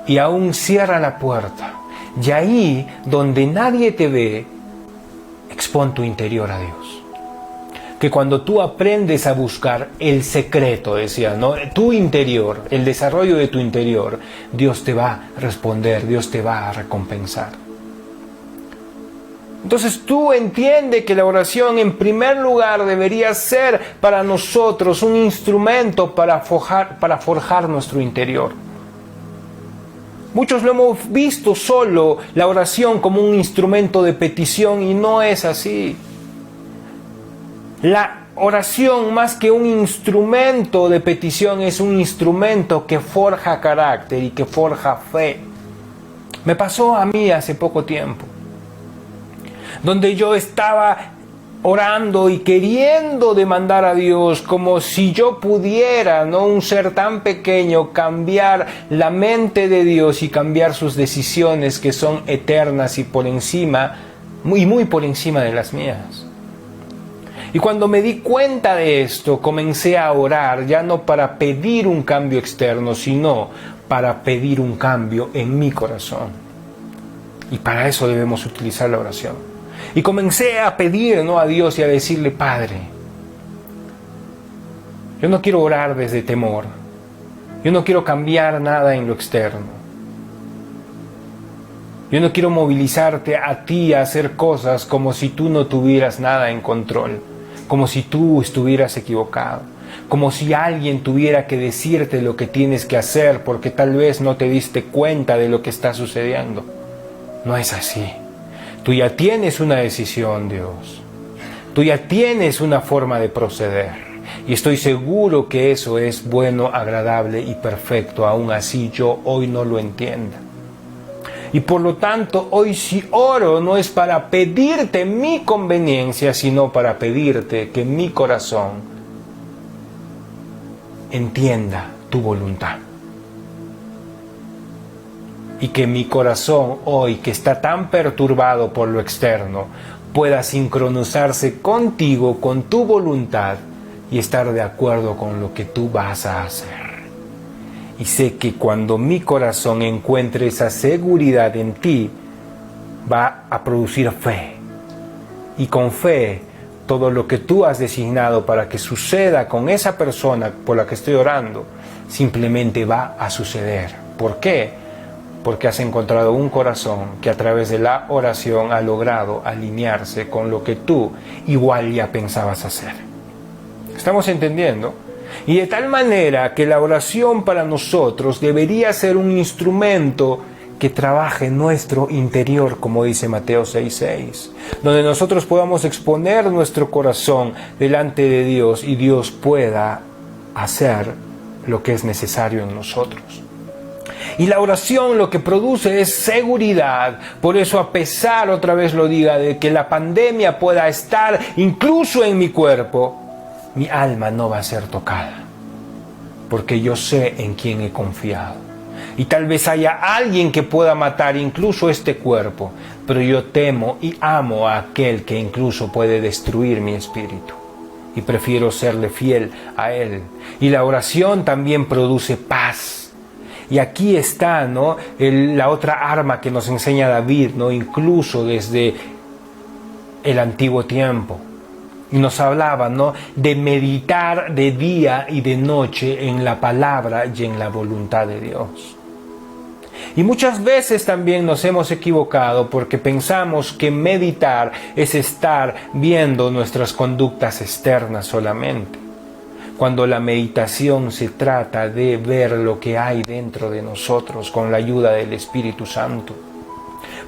[SPEAKER 1] y aún cierra la puerta. Y ahí, donde nadie te ve, expón tu interior a Dios. Que cuando tú aprendes a buscar el secreto, decía, ¿no? Tu interior, el desarrollo de tu interior, Dios te va a responder, Dios te va a recompensar. Entonces tú entiendes que la oración en primer lugar debería ser para nosotros un instrumento para forjar nuestro interior. Muchos lo hemos visto solo la oración como un instrumento de petición y no es así. La oración, más que un instrumento de petición, es un instrumento que forja carácter y que forja fe. Me pasó a mí hace poco tiempo, donde yo estaba orando y queriendo demandar a Dios como si yo pudiera, no un ser tan pequeño, cambiar la mente de Dios y cambiar sus decisiones que son eternas y por encima, muy por encima de las mías. Y cuando me di cuenta de esto, comencé a orar, ya no para pedir un cambio externo, sino para pedir un cambio en mi corazón. Y para eso debemos utilizar la oración. Y comencé a pedir, ¿no?, a Dios y a decirle, Padre, yo no quiero orar desde temor. Yo no quiero cambiar nada en lo externo. Yo no quiero movilizarte a ti a hacer cosas como si tú no tuvieras nada en control, como si tú estuvieras equivocado, como si alguien tuviera que decirte lo que tienes que hacer porque tal vez no te diste cuenta de lo que está sucediendo. No es así. Tú ya tienes una decisión, Dios. Tú ya tienes una forma de proceder. Y estoy seguro que eso es bueno, agradable y perfecto. Aún así yo hoy no lo entienda. Y por lo tanto, hoy si oro no es para pedirte mi conveniencia, sino para pedirte que mi corazón entienda tu voluntad. Y que mi corazón hoy, que está tan perturbado por lo externo, pueda sincronizarse contigo, con tu voluntad, y estar de acuerdo con lo que tú vas a hacer. Y sé que cuando mi corazón encuentre esa seguridad en ti, va a producir fe. Y con fe, todo lo que tú has designado para que suceda con esa persona por la que estoy orando, simplemente va a suceder. ¿Por qué? Porque has encontrado un corazón que a través de la oración ha logrado alinearse con lo que tú igual ya pensabas hacer. ¿Estamos entendiendo? Y de tal manera que la oración para nosotros debería ser un instrumento que trabaje en nuestro interior, como dice Mateo 6:6, donde nosotros podamos exponer nuestro corazón delante de Dios y Dios pueda hacer lo que es necesario en nosotros. Y la oración lo que produce es seguridad. Por eso, a pesar, otra vez lo diga, de que la pandemia pueda estar incluso en mi cuerpo, mi alma no va a ser tocada, porque yo sé en quién he confiado. Y tal vez haya alguien que pueda matar incluso este cuerpo, pero yo temo y amo a aquel que incluso puede destruir mi espíritu. Y prefiero serle fiel a Él. Y la oración también produce paz. Y aquí está, ¿no?, la otra arma que nos enseña David, ¿no?, incluso desde el antiguo tiempo. Y nos hablaba, ¿no?, de meditar de día y de noche en la palabra y en la voluntad de Dios. Y muchas veces también nos hemos equivocado porque pensamos que meditar es estar viendo nuestras conductas externas solamente, cuando la meditación se trata de ver lo que hay dentro de nosotros con la ayuda del Espíritu Santo.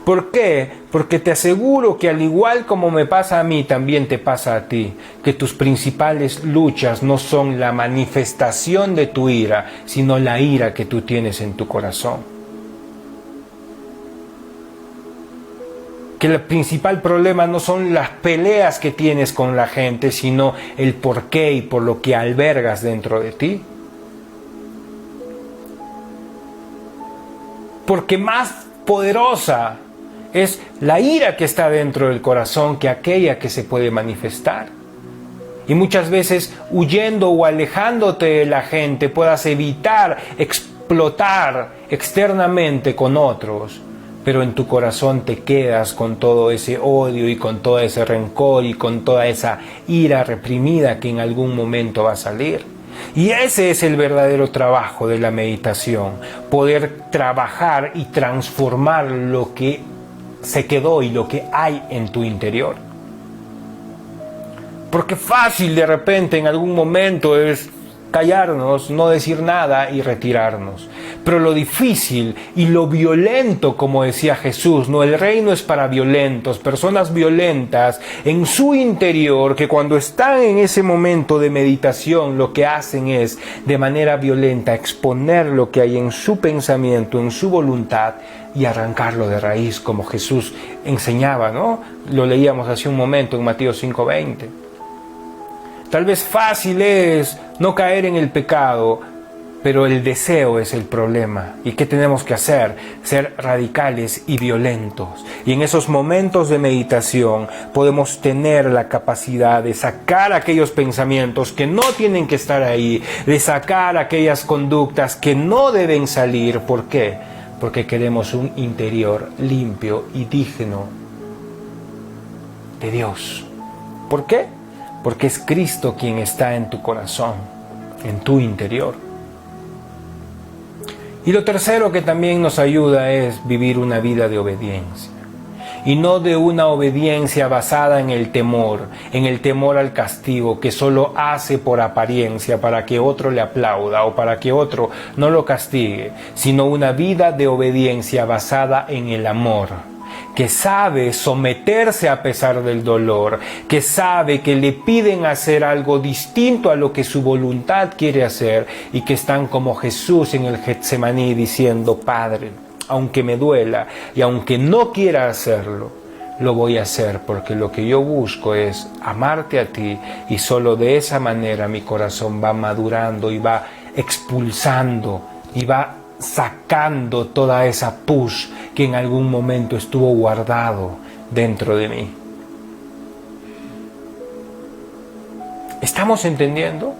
[SPEAKER 1] ¿Por qué? Porque te aseguro que al igual como me pasa a mí, también te pasa a ti, que tus principales luchas no son la manifestación de tu ira, sino la ira que tú tienes en tu corazón. Que el principal problema no son las peleas que tienes con la gente, sino el por qué y por lo que albergas dentro de ti. Porque más poderosa es la ira que está dentro del corazón que aquella que se puede manifestar. Y muchas veces huyendo o alejándote de la gente puedas evitar explotar externamente con otros, pero en tu corazón te quedas con todo ese odio y con todo ese rencor y con toda esa ira reprimida que en algún momento va a salir. Y ese es el verdadero trabajo de la meditación, poder trabajar y transformar lo que se quedó y lo que hay en tu interior. Porque fácil de repente en algún momento es callarnos, no decir nada y retirarnos. Pero lo difícil y lo violento, como decía Jesús, no, el reino es para violentos, personas violentas en su interior, que cuando están en ese momento de meditación, lo que hacen es, de manera violenta, exponer lo que hay en su pensamiento, en su voluntad, y arrancarlo de raíz, como Jesús enseñaba, ¿no? Lo leíamos hace un momento en Mateo 5:20. Tal vez fácil es no caer en el pecado, pero el deseo es el problema. ¿Y qué tenemos que hacer? Ser radicales y violentos. Y en esos momentos de meditación podemos tener la capacidad de sacar aquellos pensamientos que no tienen que estar ahí, de sacar aquellas conductas que no deben salir. ¿Por qué? Porque queremos un interior limpio y digno de Dios. ¿Por qué? Porque es Cristo quien está en tu corazón, en tu interior. Y lo tercero que también nos ayuda es vivir una vida de obediencia. Y no de una obediencia basada en el temor al castigo, que solo hace por apariencia para que otro le aplauda o para que otro no lo castigue, sino una vida de obediencia basada en el amor, que sabe someterse a pesar del dolor, que sabe que le piden hacer algo distinto a lo que su voluntad quiere hacer y que están como Jesús en el Getsemaní diciendo: Padre, aunque me duela y aunque no quiera hacerlo, lo voy a hacer porque lo que yo busco es amarte a ti, y solo de esa manera mi corazón va madurando y va expulsando y va sacando toda esa pus que en algún momento estuvo guardado dentro de mí. ¿Estamos entendiendo?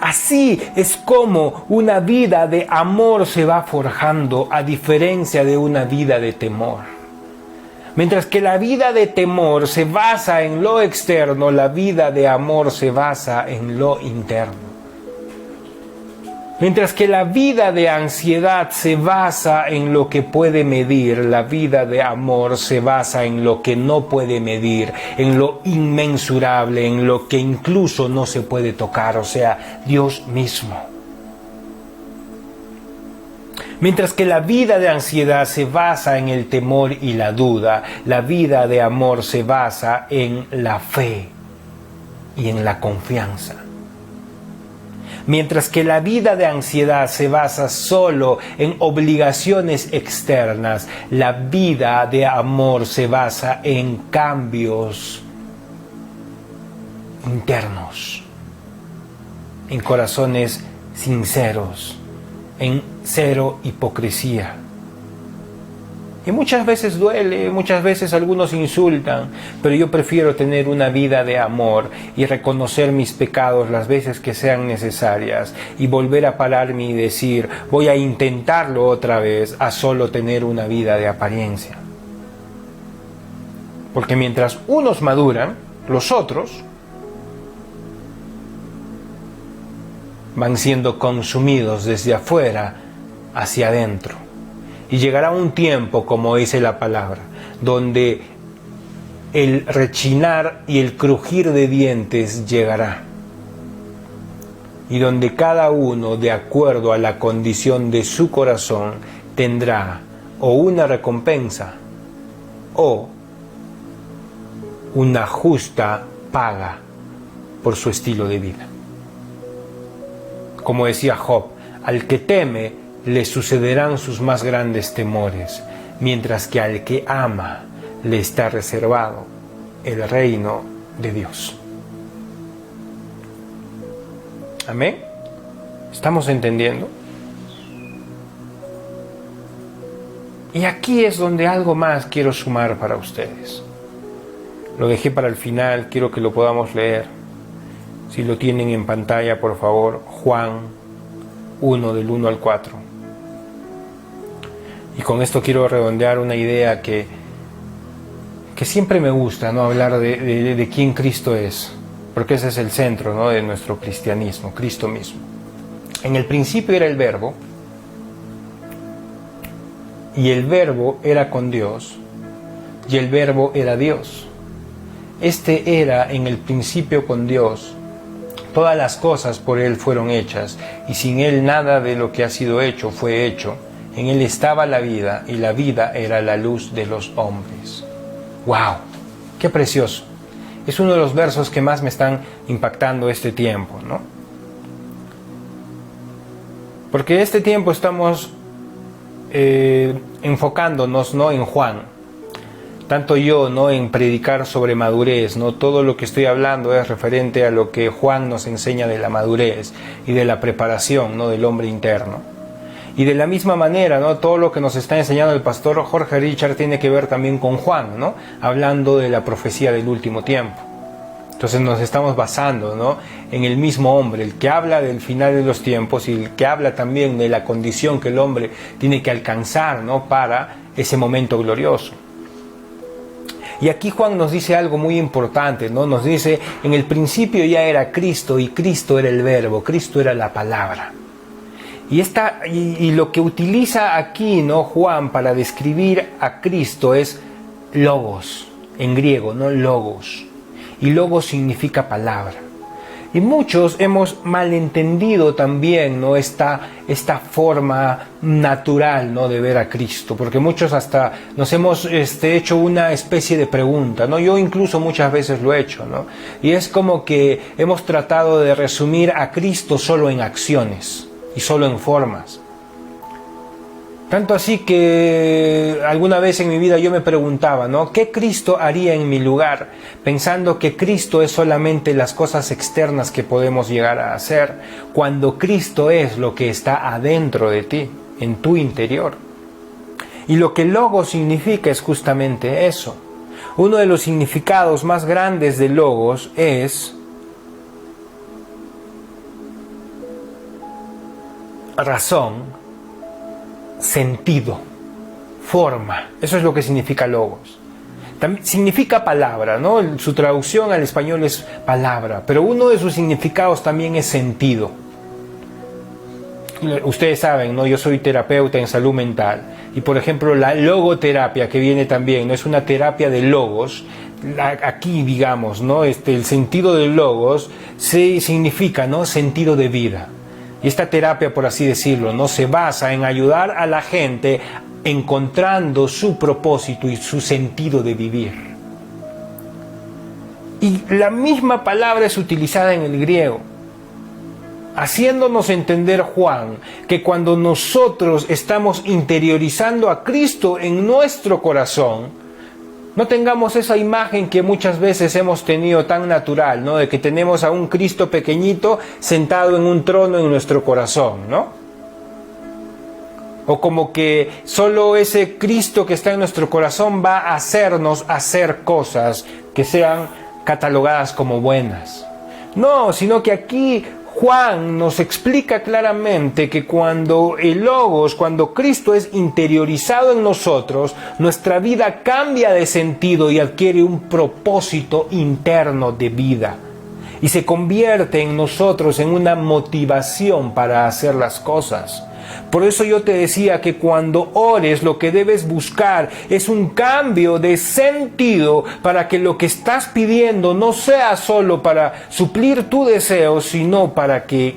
[SPEAKER 1] Así es como una vida de amor se va forjando, a diferencia de una vida de temor. Mientras que la vida de temor se basa en lo externo, la vida de amor se basa en lo interno. Mientras que la vida de ansiedad se basa en lo que puede medir, la vida de amor se basa en lo que no puede medir, en lo inmensurable, en lo que incluso no se puede tocar, o sea, Dios mismo. Mientras que la vida de ansiedad se basa en el temor y la duda, la vida de amor se basa en la fe y en la confianza. Mientras que la vida de ansiedad se basa solo en obligaciones externas, la vida de amor se basa en cambios internos, en corazones sinceros, en cero hipocresía. Y muchas veces duele, muchas veces algunos insultan, pero yo prefiero tener una vida de amor y reconocer mis pecados las veces que sean necesarias y volver a pararme y decir: voy a intentarlo otra vez, a solo tener una vida de apariencia. Porque mientras unos maduran, los otros van siendo consumidos desde afuera hacia adentro. Y llegará un tiempo, como dice la palabra, donde el rechinar y el crujir de dientes llegará. Y donde cada uno, de acuerdo a la condición de su corazón, tendrá o una recompensa o una justa paga por su estilo de vida. Como decía Job: al que teme le sucederán sus más grandes temores, mientras que al que ama le está reservado el reino de Dios. ¿Amén? ¿Estamos entendiendo? Y aquí es donde algo más quiero sumar para ustedes. Lo dejé para el final, quiero que lo podamos leer. Si lo tienen en pantalla, por favor, Juan 1, del 1 al 4. Y con esto quiero redondear una idea que siempre me gusta, ¿no? Hablar de quién Cristo es, porque ese es el centro, ¿no? De nuestro cristianismo, Cristo mismo. En el principio era el Verbo, y el Verbo era con Dios, y el Verbo era Dios. Este era en el principio con Dios. Todas las cosas por Él fueron hechas, y sin Él nada de lo que ha sido hecho fue hecho. En Él estaba la vida, y la vida era la luz de los hombres. ¡Wow! ¡Qué precioso! Es uno de los versos que más me están impactando este tiempo, ¿no? Porque este tiempo estamos enfocándonos, ¿no?, en Juan. Tanto yo, ¿no?, en predicar sobre madurez, ¿no? Todo lo que estoy hablando es referente a lo que Juan nos enseña de la madurez y de la preparación, ¿no?, del hombre interno. Y de la misma manera, ¿no?, todo lo que nos está enseñando el pastor Jorge Richard tiene que ver también con Juan, ¿no?, hablando de la profecía del último tiempo. Entonces nos estamos basando, ¿no?, en el mismo hombre, el que habla del final de los tiempos y el que habla también de la condición que el hombre tiene que alcanzar, ¿no?, para ese momento glorioso. Y aquí Juan nos dice algo muy importante, ¿no? Nos dice: en el principio ya era Cristo, y Cristo era el Verbo, Cristo era la palabra. Y lo que utiliza aquí, ¿no?, Juan para describir a Cristo es logos, en griego, ¿no?, logos. Y logos significa palabra. Y muchos hemos malentendido también, ¿no?, esta forma natural, ¿no?, de ver a Cristo, porque muchos hasta nos hemos hecho una especie de pregunta, ¿no? Yo incluso muchas veces lo he hecho, ¿no? Y es como que hemos tratado de resumir a Cristo solo en acciones y solo en formas. Tanto así que alguna vez en mi vida yo me preguntaba, ¿no?, ¿qué Cristo haría en mi lugar? Pensando que Cristo es solamente las cosas externas que podemos llegar a hacer, cuando Cristo es lo que está adentro de ti, en tu interior. Y lo que logos significa es justamente eso. Uno de los significados más grandes de logos es razón, sentido, forma. Eso es lo que significa logos. También significa palabra, ¿no? Su traducción al español es palabra, pero uno de sus significados también es sentido. Ustedes saben, ¿no?, yo soy terapeuta en salud mental, y por ejemplo la logoterapia, que viene también, ¿no?, es una terapia de logos. Aquí, digamos, ¿no?, el sentido de logos significa, ¿no?, sentido de vida. Y esta terapia, por así decirlo, ¿no?, se basa en ayudar a la gente encontrando su propósito y su sentido de vivir. Y la misma palabra es utilizada en el griego, haciéndonos entender Juan que cuando nosotros estamos interiorizando a Cristo en nuestro corazón, no tengamos esa imagen que muchas veces hemos tenido tan natural, ¿no?, de que tenemos a un Cristo pequeñito sentado en un trono en nuestro corazón, ¿no? O como que solo ese Cristo que está en nuestro corazón va a hacernos hacer cosas que sean catalogadas como buenas. No, sino que aquí Juan nos explica claramente que cuando el Logos, cuando Cristo es interiorizado en nosotros, nuestra vida cambia de sentido y adquiere un propósito interno de vida. Y se convierte en nosotros en una motivación para hacer las cosas. Por eso yo te decía que cuando ores lo que debes buscar es un cambio de sentido para que lo que estás pidiendo no sea solo para suplir tu deseo, sino para que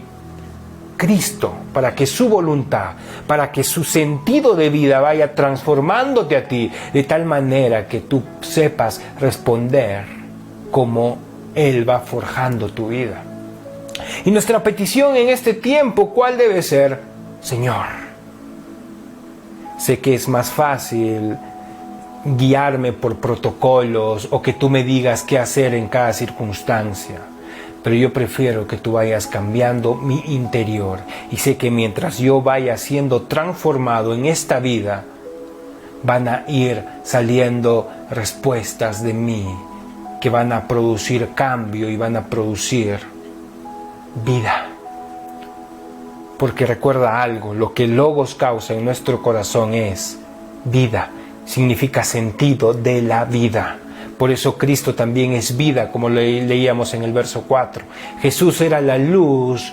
[SPEAKER 1] Cristo, para que su voluntad, para que su sentido de vida vaya transformándote a ti de tal manera que tú sepas responder como Él va forjando tu vida. Y nuestra petición en este tiempo, ¿cuál debe ser? Señor, sé que es más fácil guiarme por protocolos o que tú me digas qué hacer en cada circunstancia, pero yo prefiero que tú vayas cambiando mi interior, y sé que mientras yo vaya siendo transformado en esta vida, van a ir saliendo respuestas de mí que van a producir cambio y van a producir vida. Porque recuerda algo, lo que el Logos causa en nuestro corazón es vida, significa sentido de la vida. Por eso Cristo también es vida, como leíamos en el verso 4. Jesús era la luz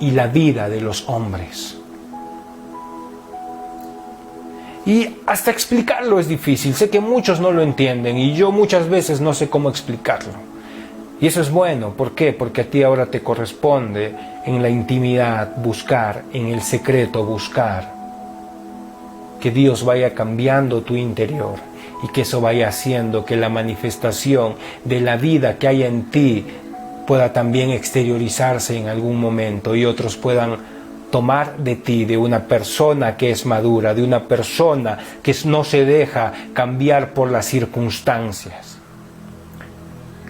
[SPEAKER 1] y la vida de los hombres. Y hasta explicarlo es difícil, sé que muchos no lo entienden y yo muchas veces no sé cómo explicarlo. Y eso es bueno, ¿por qué? Porque a ti ahora te corresponde en la intimidad buscar, en el secreto buscar, que Dios vaya cambiando tu interior y que eso vaya haciendo que la manifestación de la vida que hay en ti pueda también exteriorizarse en algún momento y otros puedan tomar de ti, de una persona que es madura, de una persona que no se deja cambiar por las circunstancias,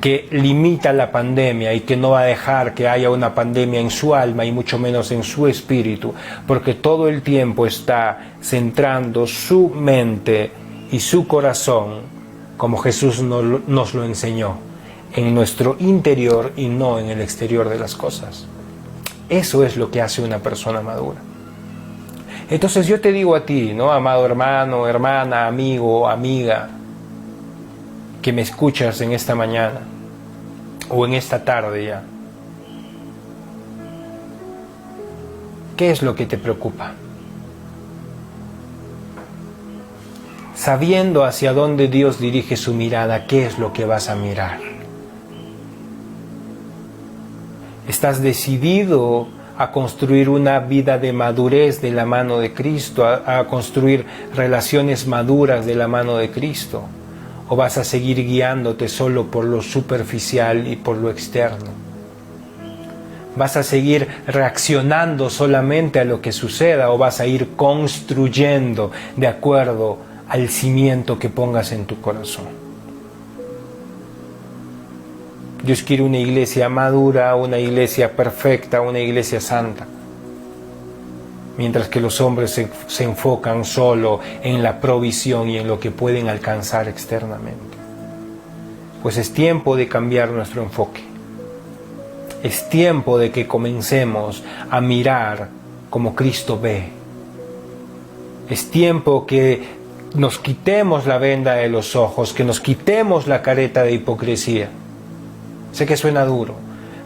[SPEAKER 1] que limita la pandemia y que no va a dejar que haya una pandemia en su alma y mucho menos en su espíritu, porque todo el tiempo está centrando su mente y su corazón, como Jesús nos lo enseñó, en nuestro interior y no en el exterior de las cosas. Eso es lo que hace una persona madura. Entonces yo te digo a ti, ¿no, amado hermano, hermana, amigo, amiga, que me escuchas en esta mañana o en esta tarde ya, ¿qué es lo que te preocupa? Sabiendo hacia dónde Dios dirige su mirada, ¿qué es lo que vas a mirar? ¿Estás decidido a construir una vida de madurez de la mano de Cristo, a construir relaciones maduras de la mano de Cristo? ¿O vas a seguir guiándote solo por lo superficial y por lo externo? ¿Vas a seguir reaccionando solamente a lo que suceda o vas a ir construyendo de acuerdo al cimiento que pongas en tu corazón? Dios quiere una iglesia madura, una iglesia perfecta, una iglesia santa. Mientras que los hombres se enfocan solo en la provisión y en lo que pueden alcanzar externamente. Pues es tiempo de cambiar nuestro enfoque. Es tiempo de que comencemos a mirar como Cristo ve. Es tiempo que nos quitemos la venda de los ojos, que nos quitemos la careta de hipocresía. Sé que suena duro,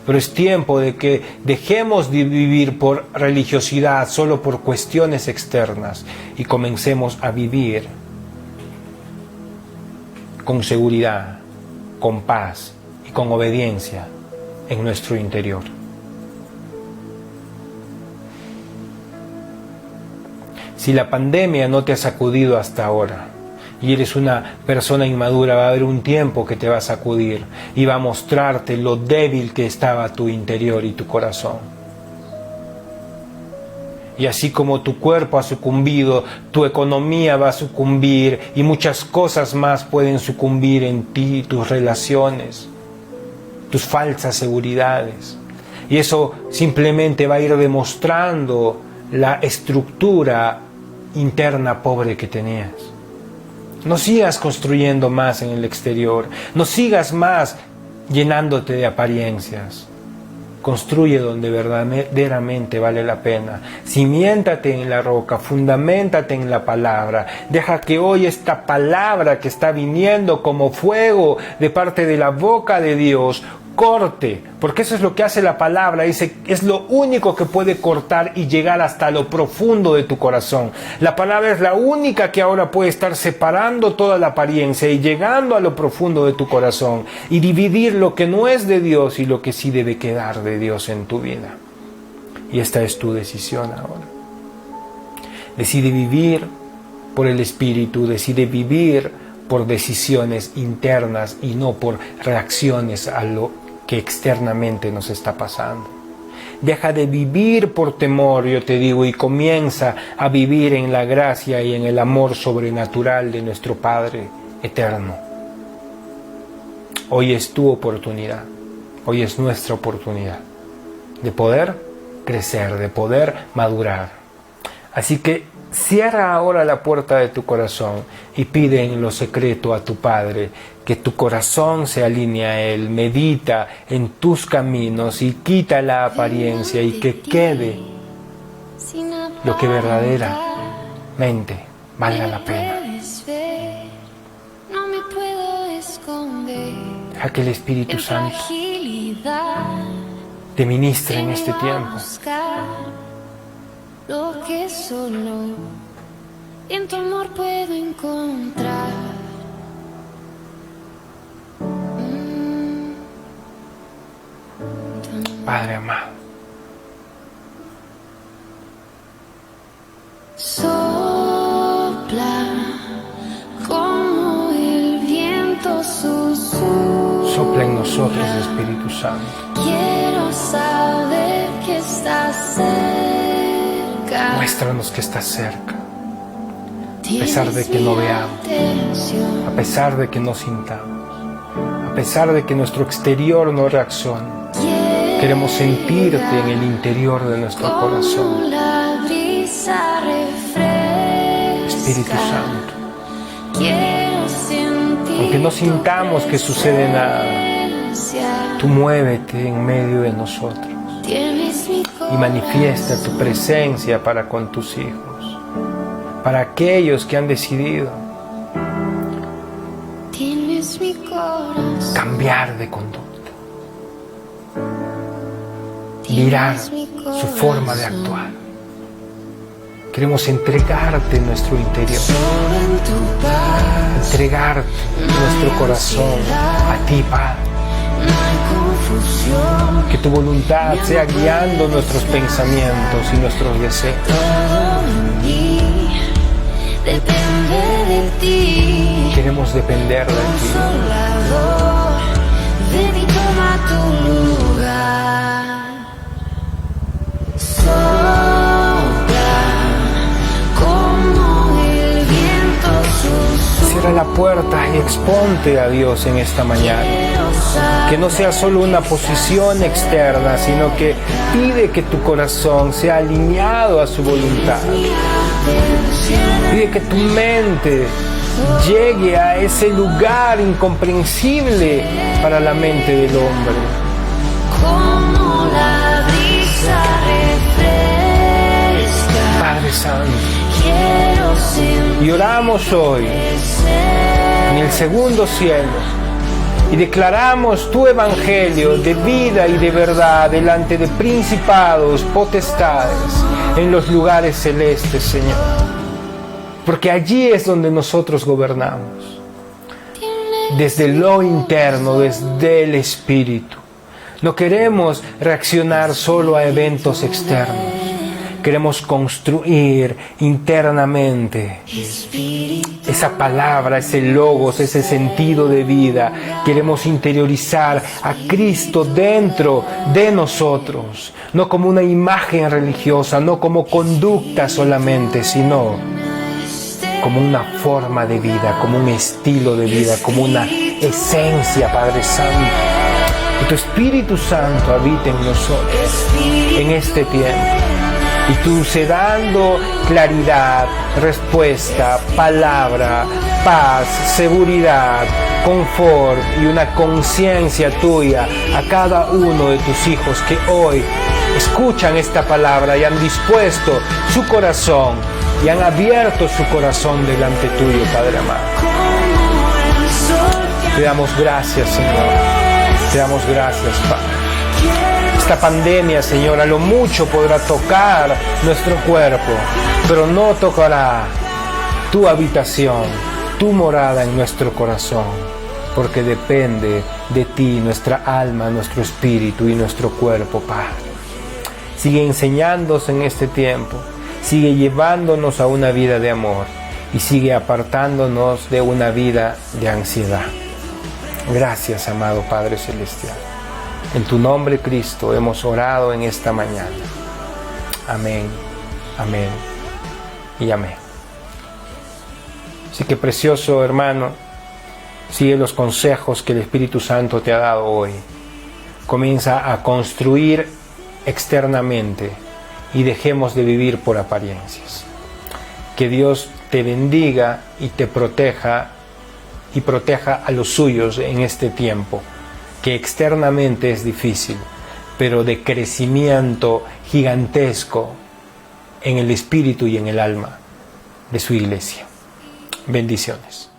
[SPEAKER 1] pero es tiempo de que dejemos de vivir por religiosidad, solo por cuestiones externas, y comencemos a vivir con seguridad, con paz y con obediencia en nuestro interior. Si la pandemia no te ha sacudido hasta ahora y eres una persona inmadura, va a haber un tiempo que te va a sacudir y va a mostrarte lo débil que estaba tu interior y tu corazón. Y así como tu cuerpo ha sucumbido, tu economía va a sucumbir y muchas cosas más pueden sucumbir en ti, tus relaciones, tus falsas seguridades. Y eso simplemente va a ir demostrando la estructura interna pobre que tenías. No sigas construyendo más en el exterior, no sigas más llenándote de apariencias. Construye donde verdaderamente vale la pena. Cimiéntate en la roca, fundamentate en la palabra. Deja que hoy esta palabra que está viniendo como fuego de parte de la boca de Dios corte, porque eso es lo que hace la palabra. Dice, es lo único que puede cortar y llegar hasta lo profundo de tu corazón. La palabra es la única que ahora puede estar separando toda la apariencia y llegando a lo profundo de tu corazón y dividir lo que no es de Dios y lo que sí debe quedar de Dios en tu vida. Y esta es tu decisión ahora. Decide vivir por el Espíritu, decide vivir por decisiones internas y no por reacciones a lo que externamente nos está pasando. Deja de vivir por temor, yo te digo, y comienza a vivir en la gracia y en el amor sobrenatural de nuestro Padre eterno. Hoy es tu oportunidad, hoy es nuestra oportunidad de poder crecer, de poder madurar. Así que cierra ahora la puerta de tu corazón y pide en lo secreto a tu Padre que tu corazón se alinee a Él, medita en tus caminos y quita la apariencia y que quede lo que verdaderamente valga la pena. Deja que el Espíritu Santo te ministre en este tiempo.
[SPEAKER 2] Lo que solo en tu amor puedo encontrar.
[SPEAKER 1] Padre amado,
[SPEAKER 2] sopla como el viento susurra.
[SPEAKER 1] sopla en nosotros, Espíritu Santo.
[SPEAKER 2] Quiero saber que estás cerca.
[SPEAKER 1] Muéstranos que estás cerca, a pesar de que no veamos, a pesar de que no sintamos, a pesar de que nuestro exterior no reaccione. Queremos sentirte en el interior de nuestro corazón. Espíritu Santo, aunque no sintamos que sucede nada, tú muévete en medio de nosotros y manifiesta tu presencia para con tus hijos, para aquellos que han decidido cambiar de conducta, mirar su forma de actuar Queremos entregarte nuestro interior, entregarte nuestro corazón a ti, Padre. Que tu voluntad sea guiando nuestros pensamientos y nuestros deseos. Queremos depender de ti.
[SPEAKER 2] Ven y toma tu lugar.
[SPEAKER 1] Cierra la puerta y exponte a Dios en esta mañana. Que no sea solo una posición externa, sino que pide que tu corazón sea alineado a su voluntad. Pide que tu mente llegue a ese lugar incomprensible para la mente del hombre.
[SPEAKER 2] Como la brisa refresca.
[SPEAKER 1] Padre Santo,
[SPEAKER 2] Quiero sentir
[SPEAKER 1] y oramos hoy en el segundo cielo y declaramos tu evangelio de vida y de verdad delante de principados, potestades, en los lugares celestes, Señor. Porque allí es donde nosotros gobernamos, desde lo interno, desde el Espíritu. No queremos reaccionar solo a eventos externos. Queremos construir internamente esa palabra, ese logos, ese sentido de vida. Queremos interiorizar a Cristo dentro de nosotros, no como una imagen religiosa, no como conducta solamente, sino como una forma de vida, como un estilo de vida, como una esencia, Padre Santo. Que tu Espíritu Santo habite en nosotros en este tiempo. Y tú se dando claridad, respuesta, palabra, paz, seguridad, confort y una conciencia tuya a cada uno de tus hijos que hoy escuchan esta palabra y han dispuesto su corazón y han abierto su corazón delante tuyo, Padre amado. Te damos gracias, Señor. Te damos gracias, Padre. Esta pandemia, Señor, a lo mucho podrá tocar nuestro cuerpo, pero no tocará tu habitación, tu morada en nuestro corazón, porque depende de ti, nuestra alma, nuestro espíritu y nuestro cuerpo, Padre. Sigue enseñándonos en este tiempo, sigue llevándonos a una vida de amor y sigue apartándonos de una vida de ansiedad. Gracias, amado Padre Celestial. En tu nombre, Cristo, hemos orado en esta mañana. Amén, amén y amén. Así que, precioso hermano, sigue los consejos que el Espíritu Santo te ha dado hoy. Comienza a construir externamente y dejemos de vivir por apariencias. Que Dios te bendiga y te proteja y proteja a los suyos en este tiempo, que externamente es difícil, pero de crecimiento gigantesco en el espíritu y en el alma de su iglesia. Bendiciones.